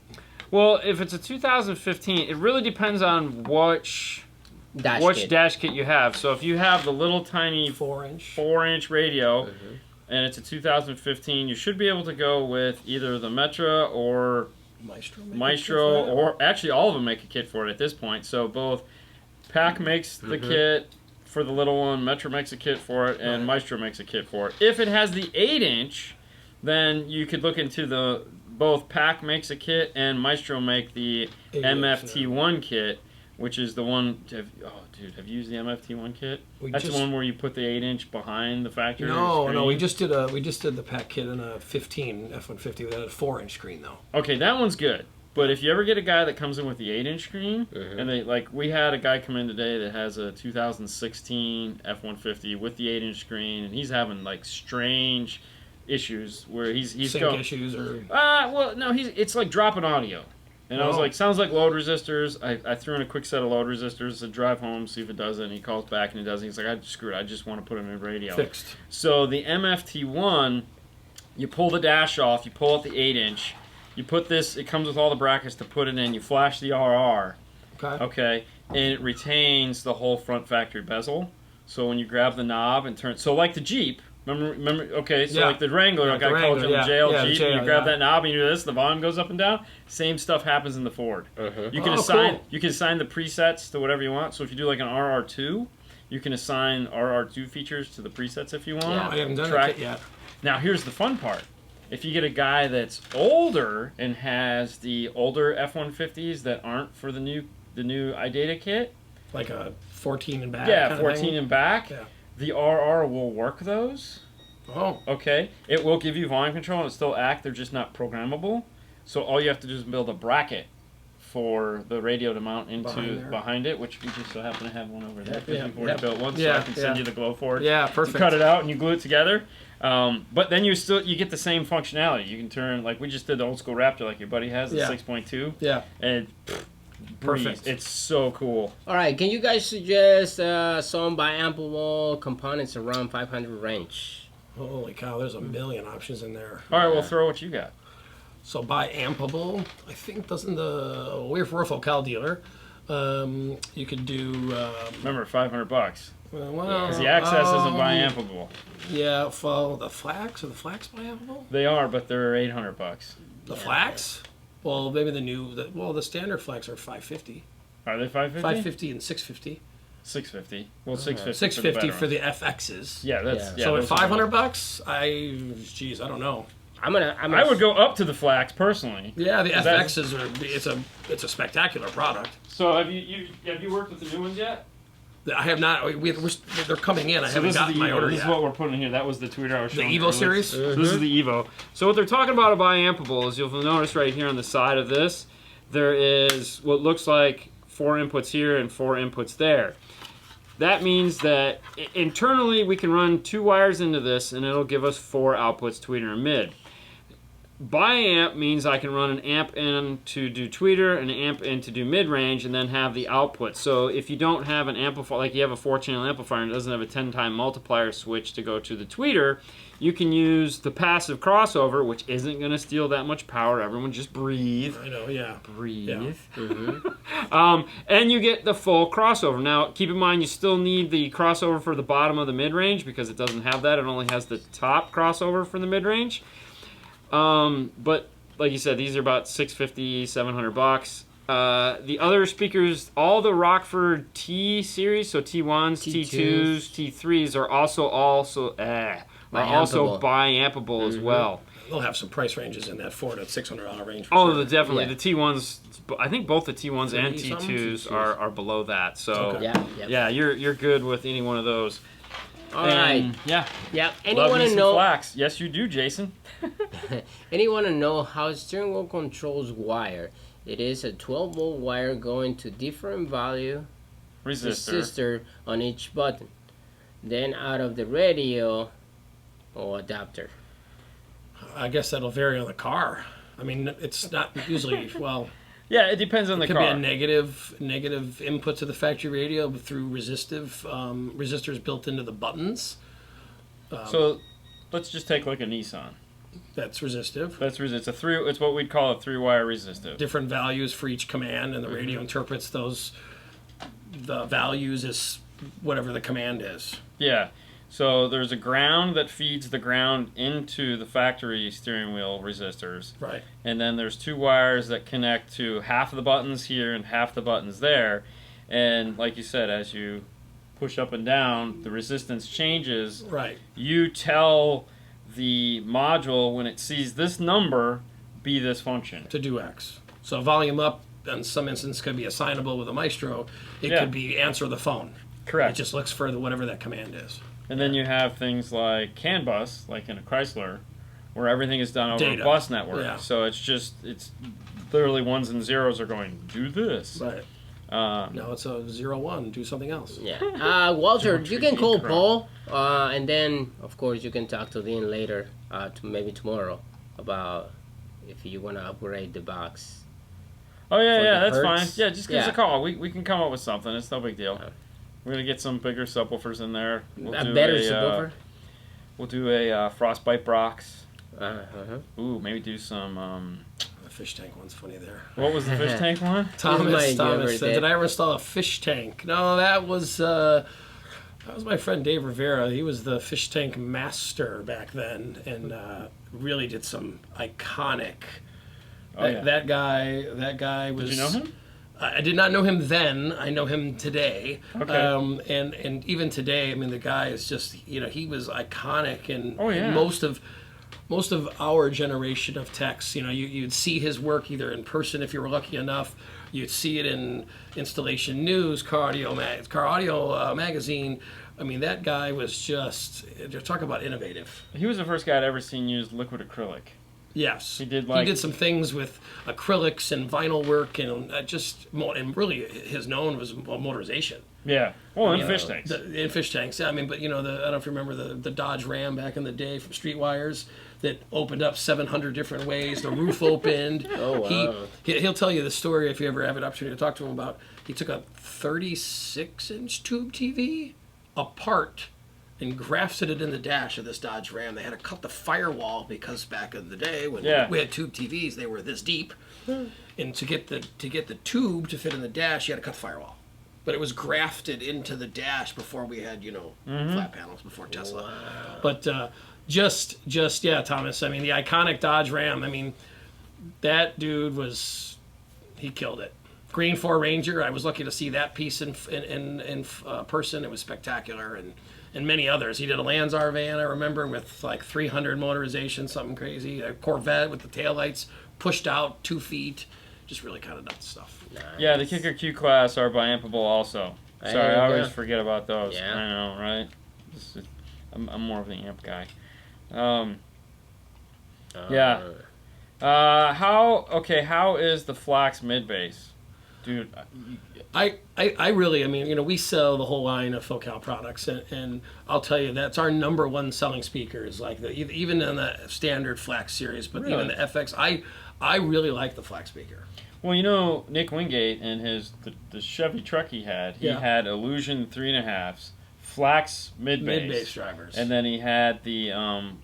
Well, if it's a 2015, it really depends on which Dash dash kit you have. So if you have the little tiny 4-inch radio, and it's a 2015, you should be able to go with either the Metra or Maestro, or actually all of them make a kit for it at this point. So both PAC makes the kit for the little one, Metra makes a kit for it, and Maestro makes a kit for it. If it has the 8-inch, then you could look into both PAC makes a kit and Maestro make the MFT1 kit, which is the one. Have you used the MFT1 kit? That's the one where you put the 8-inch behind the factory. No, we just did the PAC kit in a 15 F-150 that had a 4-inch screen though. Okay, that one's good. But if you ever get a guy that comes in with the 8-inch screen, and we had a guy come in today that has a 2016 F-150 with the 8-inch screen, and he's having like strange issues where he's sync issues or it's like dropping audio. And I was like, sounds like load resistors. I threw in a quick set of load resistors to drive home, see if it does it. And he calls back and it does. He's like, screw it. I just want to put it in a radio. Fixed. So the MFT1, you pull the dash off, you pull out the 8-inch, you put this, it comes with all the brackets to put it in, you flash the RR. Okay. And it retains the whole front factory bezel. So when you grab the knob and turn, so like the Jeep, Remember? Okay, so like the Wrangler, like I called you the JL Jeep, you grab that knob and you do this, the volume goes up and down. Same stuff happens in the Ford. You can assign the presets to whatever you want. So if you do like an RR2, you can assign RR2 features to the presets if you want. Yeah, I haven't done that yet. Now here's the fun part. If you get a guy that's older and has the older F-150s that aren't for the new iData kit, like a 14 and back. Yeah, 14 and back. Yeah. The RR will work those. Oh. Okay. It will give you volume control and it'll still act. They're just not programmable. So all you have to do is build a bracket for the radio to mount into behind it, which we just so happen to have one over there. We've already built one, so I can send you the glow for it. Yeah, perfect. You cut it out and you glue it together. But then you get the same functionality. You can turn, like we just did the old school Raptor like your buddy has, the 6.2. Yeah. And perfect. It's so cool. All right, can you guys suggest some biampable components around 500 range? Holy cow, there's a million options in there. All right, well, throw what you got. So biampable, I think we're for a Focal dealer. You could do. Remember, $500. Well, because the Access isn't biampable. Yeah, well, the Flax biampable? They are, but they're $800. The Flax? Well, maybe the standard Flax are $550. Are they $550? $550 and $650. $650. Well, $650. $650 for the FXs. Yeah, that's so at $500, I don't know. I would go up to the Flax personally. Yeah, the FXs it's a spectacular product. So have you worked with the new ones yet? I have not. They're coming in. I haven't gotten my order yet. This is what we're putting in here. That was the tweeter I was showing. The Evo series? So this is the Evo. So what they're talking about a biampable is you'll notice right here on the side of this, there is what looks like 4 inputs here and 4 inputs there. That means that internally we can run 2 wires into this and it'll give us 4 outputs, tweeter and mid. Biamp means I can run an amp in to do tweeter, an amp in to do mid-range, and then have the output. So if you don't have an amplifier, like you have a 4-channel amplifier and it doesn't have a 10-time multiplier switch to go to the tweeter, you can use the passive crossover, which isn't going to steal that much power. Everyone just breathe. I know, yeah. Breathe. Yeah. And you get the full crossover. Now, keep in mind, you still need the crossover for the bottom of the mid-range because it doesn't have that. It only has the top crossover for the mid-range. But like you said, these are about $650, $700. The other speakers, all the Rockford T series, so T1s, T2s, T3s are also biampable as well. They'll have some price ranges in that $400 to $600 range. Definitely. Yeah. The T1s, I think both the T1s and T2s are below that. So yeah, you're good with any one of those. All right. Yeah. Anyone to know? Flax. Yes, you do, Jason. Anyone to know how steering wheel controls wire? It is a 12-volt wire going to different value resistor on each button. Then out of the radio or adapter. I guess that'll vary on the car. I mean, it's not usually, well... Yeah, it depends on the car. It could be a negative input to the factory radio through resistors built into the buttons. So let's just take like a Nissan. That's resistive. It's what we'd call a 3-wire resistive. Different values for each command, and the radio interprets the values as whatever the command is. Yeah. So there's a ground that feeds the ground into the factory steering wheel resistors. Right. And then there's 2 wires that connect to half of the buttons here and half the buttons there. And like you said, as you push up and down, the resistance changes. Right. You tell the module when it sees this number, be this function. To do X. So volume up, in some instances, could be assignable with a Maestro. It could be answer the phone. Correct. It just looks for whatever that command is. And then you have things like CAN bus, like in a Chrysler, where everything is done over Data. a bus network. Yeah. So it's literally ones and zeros are going, do this. Right. No, it's a 0-1. Do something else. Yeah. Walter, you can call Paul, and then, of course, you can talk to Deane later, maybe tomorrow, about if you want to upgrade the box. Oh, yeah, For yeah, the that's hertz. fine. Yeah, just give us a call. We can come up with something. It's no big deal. We're going to get some bigger subwoofers in there. A better subwoofer? We'll do a frostbite box. Uh-huh. Maybe do some... The fish tank one's funny there. What was the fish tank one? Thomas said, did I ever install a fish tank? No, that was my friend Dave Rivera. He was the fish tank master back then, and really did some iconic... That guy was... Did you know him? I did not know him then. I know him today. Okay. And even today, I mean, the guy is just, he was iconic in most of our generation of techs. You'd see his work either in person if you were lucky enough. You'd see it in Installation News, Car Audio Magazine. I mean, that guy was just, talk about innovative. He was the first guy I'd ever seen use liquid acrylic. Yes, he did some things with acrylics and vinyl work, and and really his known was motorization. Yeah, well, in fish tanks. In fish tanks, yeah. I mean, but I don't know if you remember the Dodge Ram back in the day from Streetwires that opened up 700 different ways. The roof opened. Oh wow! He'll tell you the story if you ever have an opportunity to talk to him about. He took a 36-inch tube TV apart and grafted it in the dash of this Dodge Ram. They had to cut the firewall because back in the day when we had tube TVs, they were this deep, and to get the tube to fit in the dash, you had to cut the firewall. But it was grafted into the dash before we had flat panels before Tesla. Wow. But just Thomas. I mean, the iconic Dodge Ram. I mean, that dude he killed it. Green 4 Ranger. I was lucky to see that piece in person. It was spectacular, and many others. He did a Lanzar van, I remember, with like 300 motorization, something crazy. A Corvette with the taillights pushed out 2 feet. Just really kind of nuts stuff. Nice. Yeah, the Kicker Q class are biampable also. Sorry, I always forget about those. Yeah. I know, right? I'm more of the amp guy. Yeah. How is the Flax mid-bass? Dude, I really, I mean, we sell the whole line of Focal products, and I'll tell you, that's our #1 selling speakers, like even in the standard Flax series, but even the FX, I really like the Flax speaker. Well, Nick Wingate and the Chevy truck he had had Illusion 3.5s, Flax mid-bass drivers, and then he had the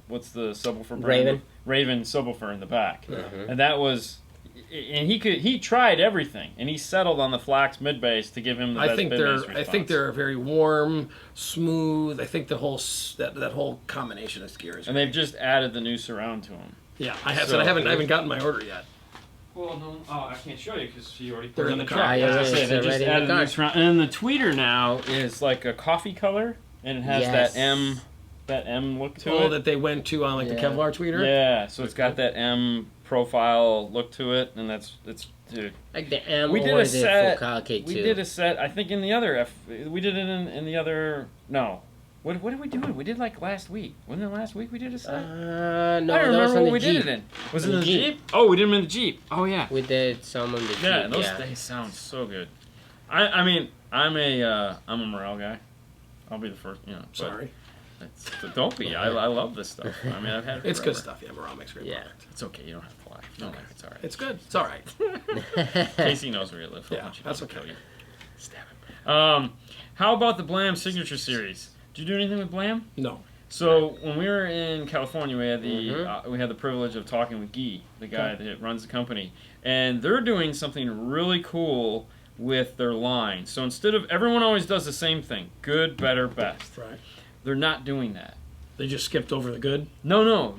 what's the subwoofer brand? Raven subwoofer in the back, and that was. And he tried everything, and he settled on the Flax mid-bass to give him the best mid-bass response. I think they're very warm, smooth. I think the whole that whole combination of gear is. And they've just added the new surround to them. Yeah, I haven't gotten my order yet. Well, no, I can't show you because you already. They're in the car. They just added the new surround, and the tweeter now is like a coffee color, and it has that M look to it. Oh, that they went to on the Kevlar tweeter. Yeah, so it's got that M profile look to it, and it's dude. Like the M. We did a set. K2. We did a set. I think in the other we did it in the other. No. What did we do? We did like last week. Wasn't it last week we did a set? No, I don't remember what we did it in. Was it in the Jeep? Oh, we did them in the Jeep. Oh yeah. We did some in the Jeep. Yeah, those things sound so good. I mean, I'm a Morel guy. I'll be the first, Sorry. Don't be. I love this stuff. I mean, I've had it It's good forever. stuff. Yeah, Morel makes great Yeah. product. It's okay. You don't have to lie. If you don't like it, it's all right. It's good. It's all right. Casey knows where you live. Yeah, that's okay. Kill you. Stab him. How about the Blam Signature Series? Did you do anything with Blam? No. So when we were in California, we had the privilege of talking with Guy, the guy that runs the company, and they're doing something really cool with their line. So instead of everyone always does the same thing, good, better, best. Right. They're not doing that. They just skipped over the good? No.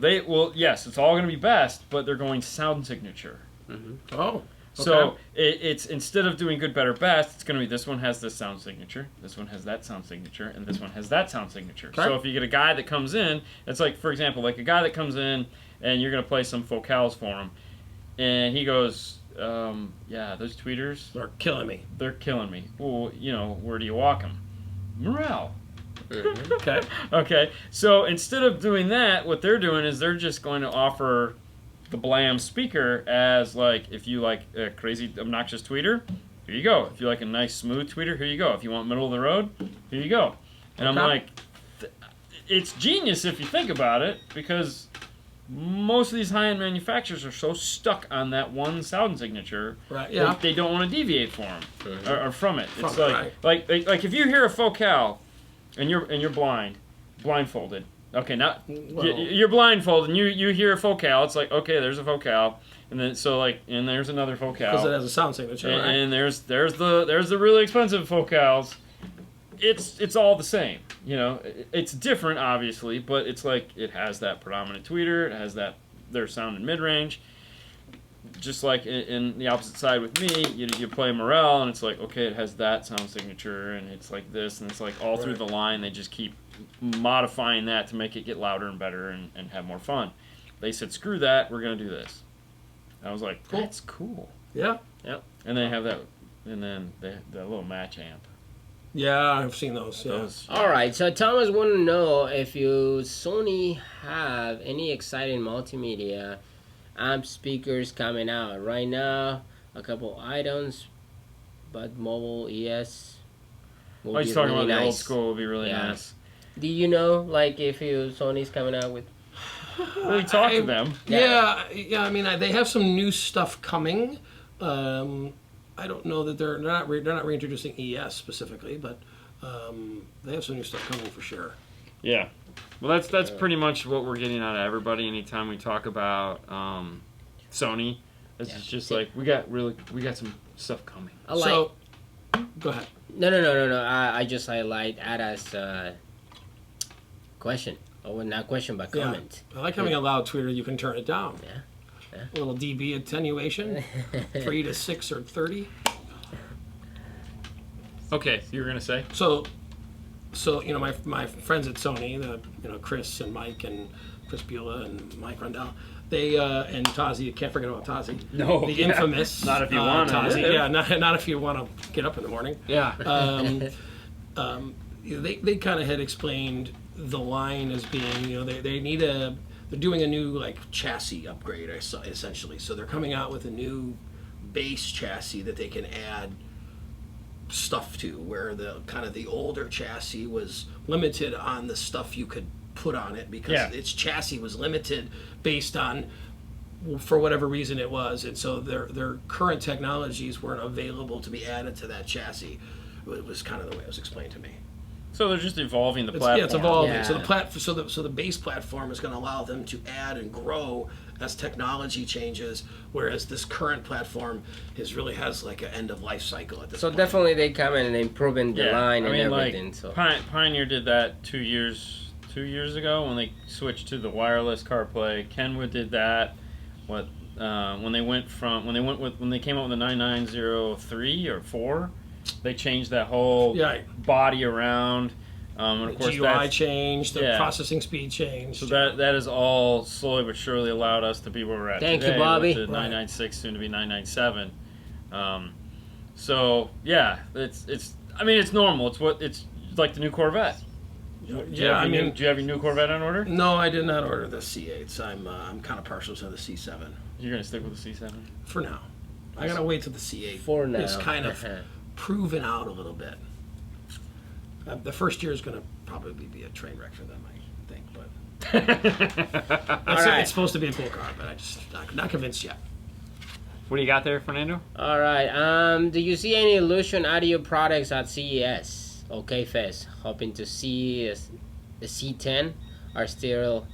Yes, it's all going to be best, but they're going sound signature. Mm-hmm. Oh. So it's instead of doing good, better, best, it's going to be this one has this sound signature, this one has that sound signature, and this one has that sound signature. Okay. So if you get a guy that comes in, it's like, for example, like a guy that comes in and you're going to play some vocals for him, and he goes, yeah, those tweeters, They're killing me. they're killing me. Well, where do you walk them? Morel. Okay. Okay, so instead of doing that, what they're doing is they're just going to offer the Blam speaker as, like, if you like a crazy obnoxious tweeter, here you go. If you like a nice smooth tweeter, here you go. If you want middle of the road, here you go. And I'm like, it's genius if you think about it, because most of these high-end manufacturers are so stuck on that one sound signature, Right, yeah. they don't want to deviate from or from it. It's Right. like if you hear a focal and you're blindfolded. Okay, now you're blindfolded and you hear a focal. It's like, okay, there's a focal, and then and there's another focal. Because it has a sound signature, right? And there's the really expensive focals. It's all the same, It's different, obviously, but it's like it has that predominant tweeter. It has their sound in mid range. Just like in the opposite side with me, you play Morel, and it's like, okay, it has that sound signature, and it's like this, and it's like all through the line they just keep modifying that to make it get louder and better and have more fun. They said, screw that, we're going to do this. I was like, that's cool. Yeah. Yep. And they have that, and then that little match amp. Yeah, I've seen those. Yeah. All right, so Thomas want to know if Sony have any exciting multimedia amp speakers coming out right now. A couple items, but mobile ES. Oh, he's talking about the old school would be really nice. Do you know, like, if Sony's coming out with? Well, we talked to them. Yeah. I mean, they have some new stuff coming. I don't know that they're not reintroducing ES specifically, but they have some new stuff coming for sure. Yeah. Well, that's pretty much what we're getting out of everybody. Anytime we talk about Sony, it's just like we got some stuff coming. So, go ahead. No. I just highlight Ada's question. Oh, not question, but comment. I like having a loud tweeter. You can turn it down. Yeah. A little dB attenuation, 3 to 6 or 30. Okay, you were gonna say? So my friends at Sony, Chris and Mike and Chris Beulah and Mike Rundell, they and Tazi, can't forget about Tazi. No, the infamous. Not if you want to. Tazi, yeah, not if you want to get up in the morning. Yeah. They kind of had explained the line as being, they're doing a new chassis upgrade essentially. So they're coming out with a new base chassis that they can add stuff to, where the older chassis was limited on the stuff you could put on it because its chassis was limited based on, for whatever reason it was, and so their current technologies weren't available to be added to that chassis. It was kind of the way it was explained to me. So they're just evolving the platform. Yeah, it's evolving. Yeah. So the base platform is going to allow them to add and grow as technology changes, whereas this current platform really has an end of life cycle at this point. So definitely they come in and improving the line and everything. Pioneer did that 2 years ago when they switched to the wireless CarPlay. Kenwood did that. When they came out with the 9903 or 4. They changed that whole body around. And of course, GUI changed, the processing speed changed. So that has all slowly but surely allowed us to be where we're at today. Thank you, Bobby. With the 996, soon to be 997. So yeah, it's normal. It's like the new Corvette. Do you have your new Corvette on order? No, I did not order the C8s. I'm kind of partial to the C7. You're gonna stick with the C7 for now. I gotta wait till the C8 for now. is kind of proven out a little bit. The first year is going to probably be a train wreck for them, I think. But it's supposed to be a cool car, but I just not convinced yet. What do you got there, Fernando? All right. Do you see any Illusion audio products at CES? Okay, Fest. Hoping to see the C10 are still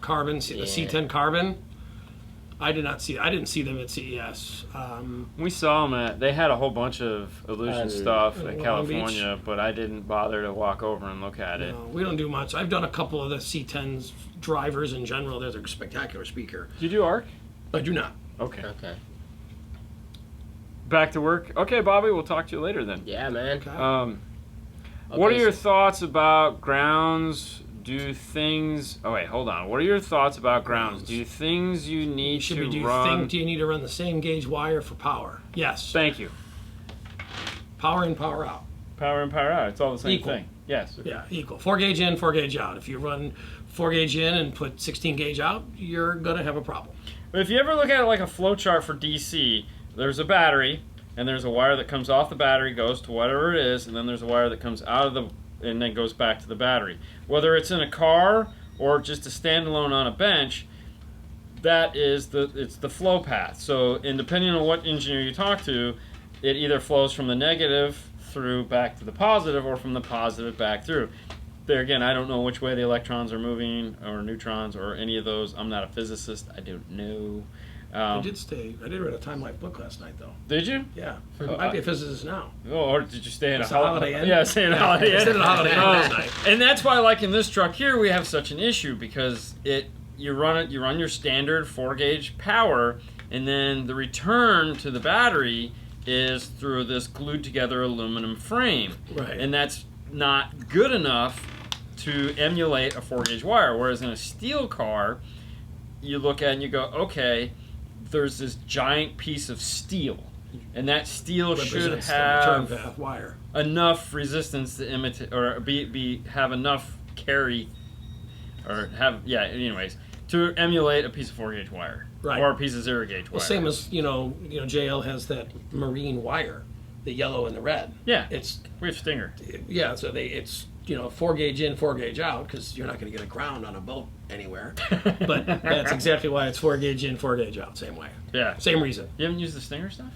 Carbon, the C10 Carbon. I didn't see them at CES. We saw them they had a whole bunch of Illusion stuff in Long California, but I didn't bother to walk over and look at it. No, we don't do much. I've done a couple of the C10's drivers in general. They're a spectacular speaker. Did you do ARC? I do not. Okay. okay. Back to work. Okay, Bobby, we'll talk to you later then. Yeah, man. Okay. What are your thoughts about grounds? Do things... Oh, wait, hold on. What are your thoughts about grounds? Do things you need to run... Do you need to run the same gauge wire for power? Yes. Thank you. Power in, power out. Power in, power out. It's all the same Equal. thing. Yes. Yeah, equal. 4 gauge in, 4 gauge out. If you run 4 gauge in and put 16 gauge out, you're going to have a problem. But if you ever look at it like a flow chart for DC, there's a battery, and there's a wire that comes off the battery, goes to whatever it is, and then there's a wire that comes out of the... and then goes back to the battery. Whether it's in a car or just a standalone on a bench, it's the flow path. So, and depending on what engineer you talk to, it either flows from the negative through back to the positive or from the positive back through. There again, I don't know which way the electrons are moving or neutrons or any of those. I'm not a physicist. I don't know. I did read a Time Life book last night, though. Did you? Yeah. I might be a physicist now. Oh, or did you stay in a Holiday Inn? Yeah, stay in a Holiday Inn. I stayed at a Holiday Inn last night. And that's why, like in this truck here, we have such an issue because you run your standard 4-gauge power, and then the return to the battery is through this glued together aluminum frame. Right. And that's not good enough to emulate a 4-gauge wire. Whereas in a steel car, you look at it and you go, okay, there's this giant piece of steel, and that steel should have return path wire. Enough resistance to imitate or have enough carry or have anyways to emulate a piece of 4-gauge wire, right, or a piece of 0-gauge wire. Well, same as JL has that marine wire, the yellow and the red. Yeah, we have Stinger. Yeah, so it's 4 gauge in, 4 gauge out, because you're not going to get a ground on a boat anywhere. But that's exactly why it's 4 gauge in, 4 gauge out, same way. Yeah. Same reason. You haven't used the Stinger stuff?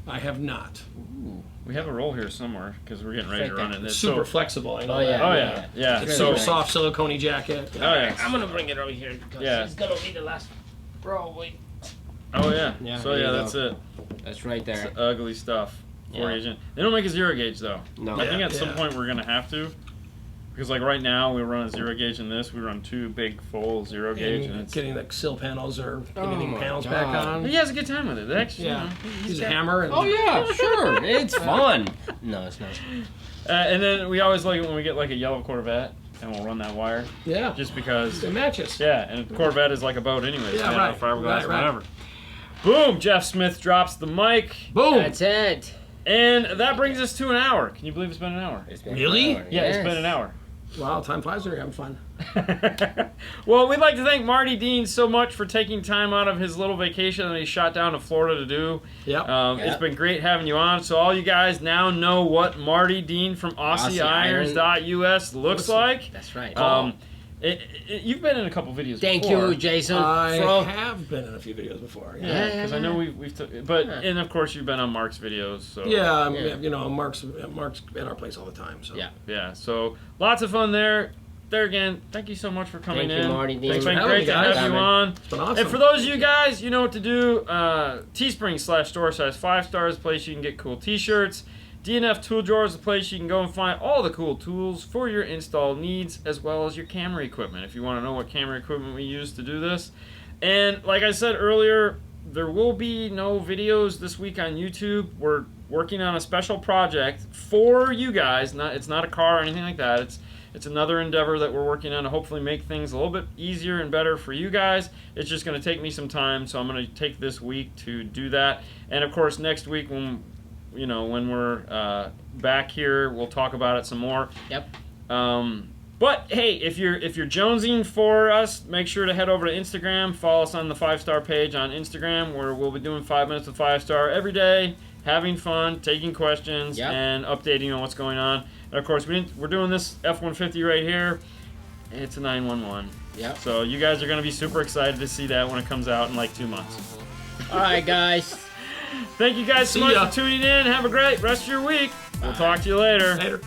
I have not. Ooh. We have a roll here somewhere, because we're getting ready to run it. It's super flexible, I know that. Oh, yeah. It's so soft, silicone jacket. Oh, yeah. I'm going to bring it over here, because it's going to be the last probably. Oh, yeah. So, that's it. That's right there. It's ugly stuff. 4 gauge in. They don't make a 0-gauge, though. No. I think at some point we're going to have to. Because like right now we run a 0-gauge in this, we run 2 big full 0-gauge, and it's getting the sill panels or anything panels back on. He has a good time with it. Actually, he's a hammer. Oh yeah, sure, it's fun. No, it's not. And then we always like it when we get like a yellow Corvette, and we'll run that wire. Yeah, just because it matches. Yeah, and Corvette is like a boat anyway. Yeah, right. Fiberglass, whatever. Boom! Jeff Smith drops the mic. Boom! That's it. And that brings us to an hour. Can you believe it's been an hour? Really? Yeah, it's been an hour. Wow, time flies when you're having fun. Well, we'd like to thank Marty Deane so much for taking time out of his little vacation that he shot down to Florida to do. Yep. It's been great having you on. So all you guys now know what Marty Deane from AussieIrons.us looks like. That's right. You've been in a couple videos Thank before. you, Jason. I have been in a few videos before. Yeah, because I know we've and of course you've been on Mark's videos. So Mark's at our place all the time. So yeah. So lots of fun there. There again, thank you so much for coming in. Thank you, Marty. It's been great to have you on. It's been awesome. And for those of you guys, you know what to do. Teespring/store size 5 stars, place you can get cool t-shirts. DNF Tool Drawer is the place you can go and find all the cool tools for your install needs, as well as your camera equipment, if you want to know what camera equipment we use to do this. And like I said earlier, there will be no videos this week on YouTube. We're working on a special project for you guys. It's not a car or anything like that. It's another endeavor that we're working on to hopefully make things a little bit easier and better for you guys. It's just going to take me some time, so I'm going to take this week to do that. And of course, next week when we're back here, we'll talk about it some more. Yep. But hey, if you're jonesing for us, make sure to head over to Instagram. Follow us on the 5-star page on Instagram, where we'll be doing 5 minutes with 5-star every day, having fun, taking questions, and updating on what's going on. And of course, we're doing this F-150 right here. It's a 911. Yep. So you guys are going to be super excited to see that when it comes out in like 2 months. All right, guys. Thank you guys so much for tuning in. Have a great rest of your week. We'll talk to you later. Later.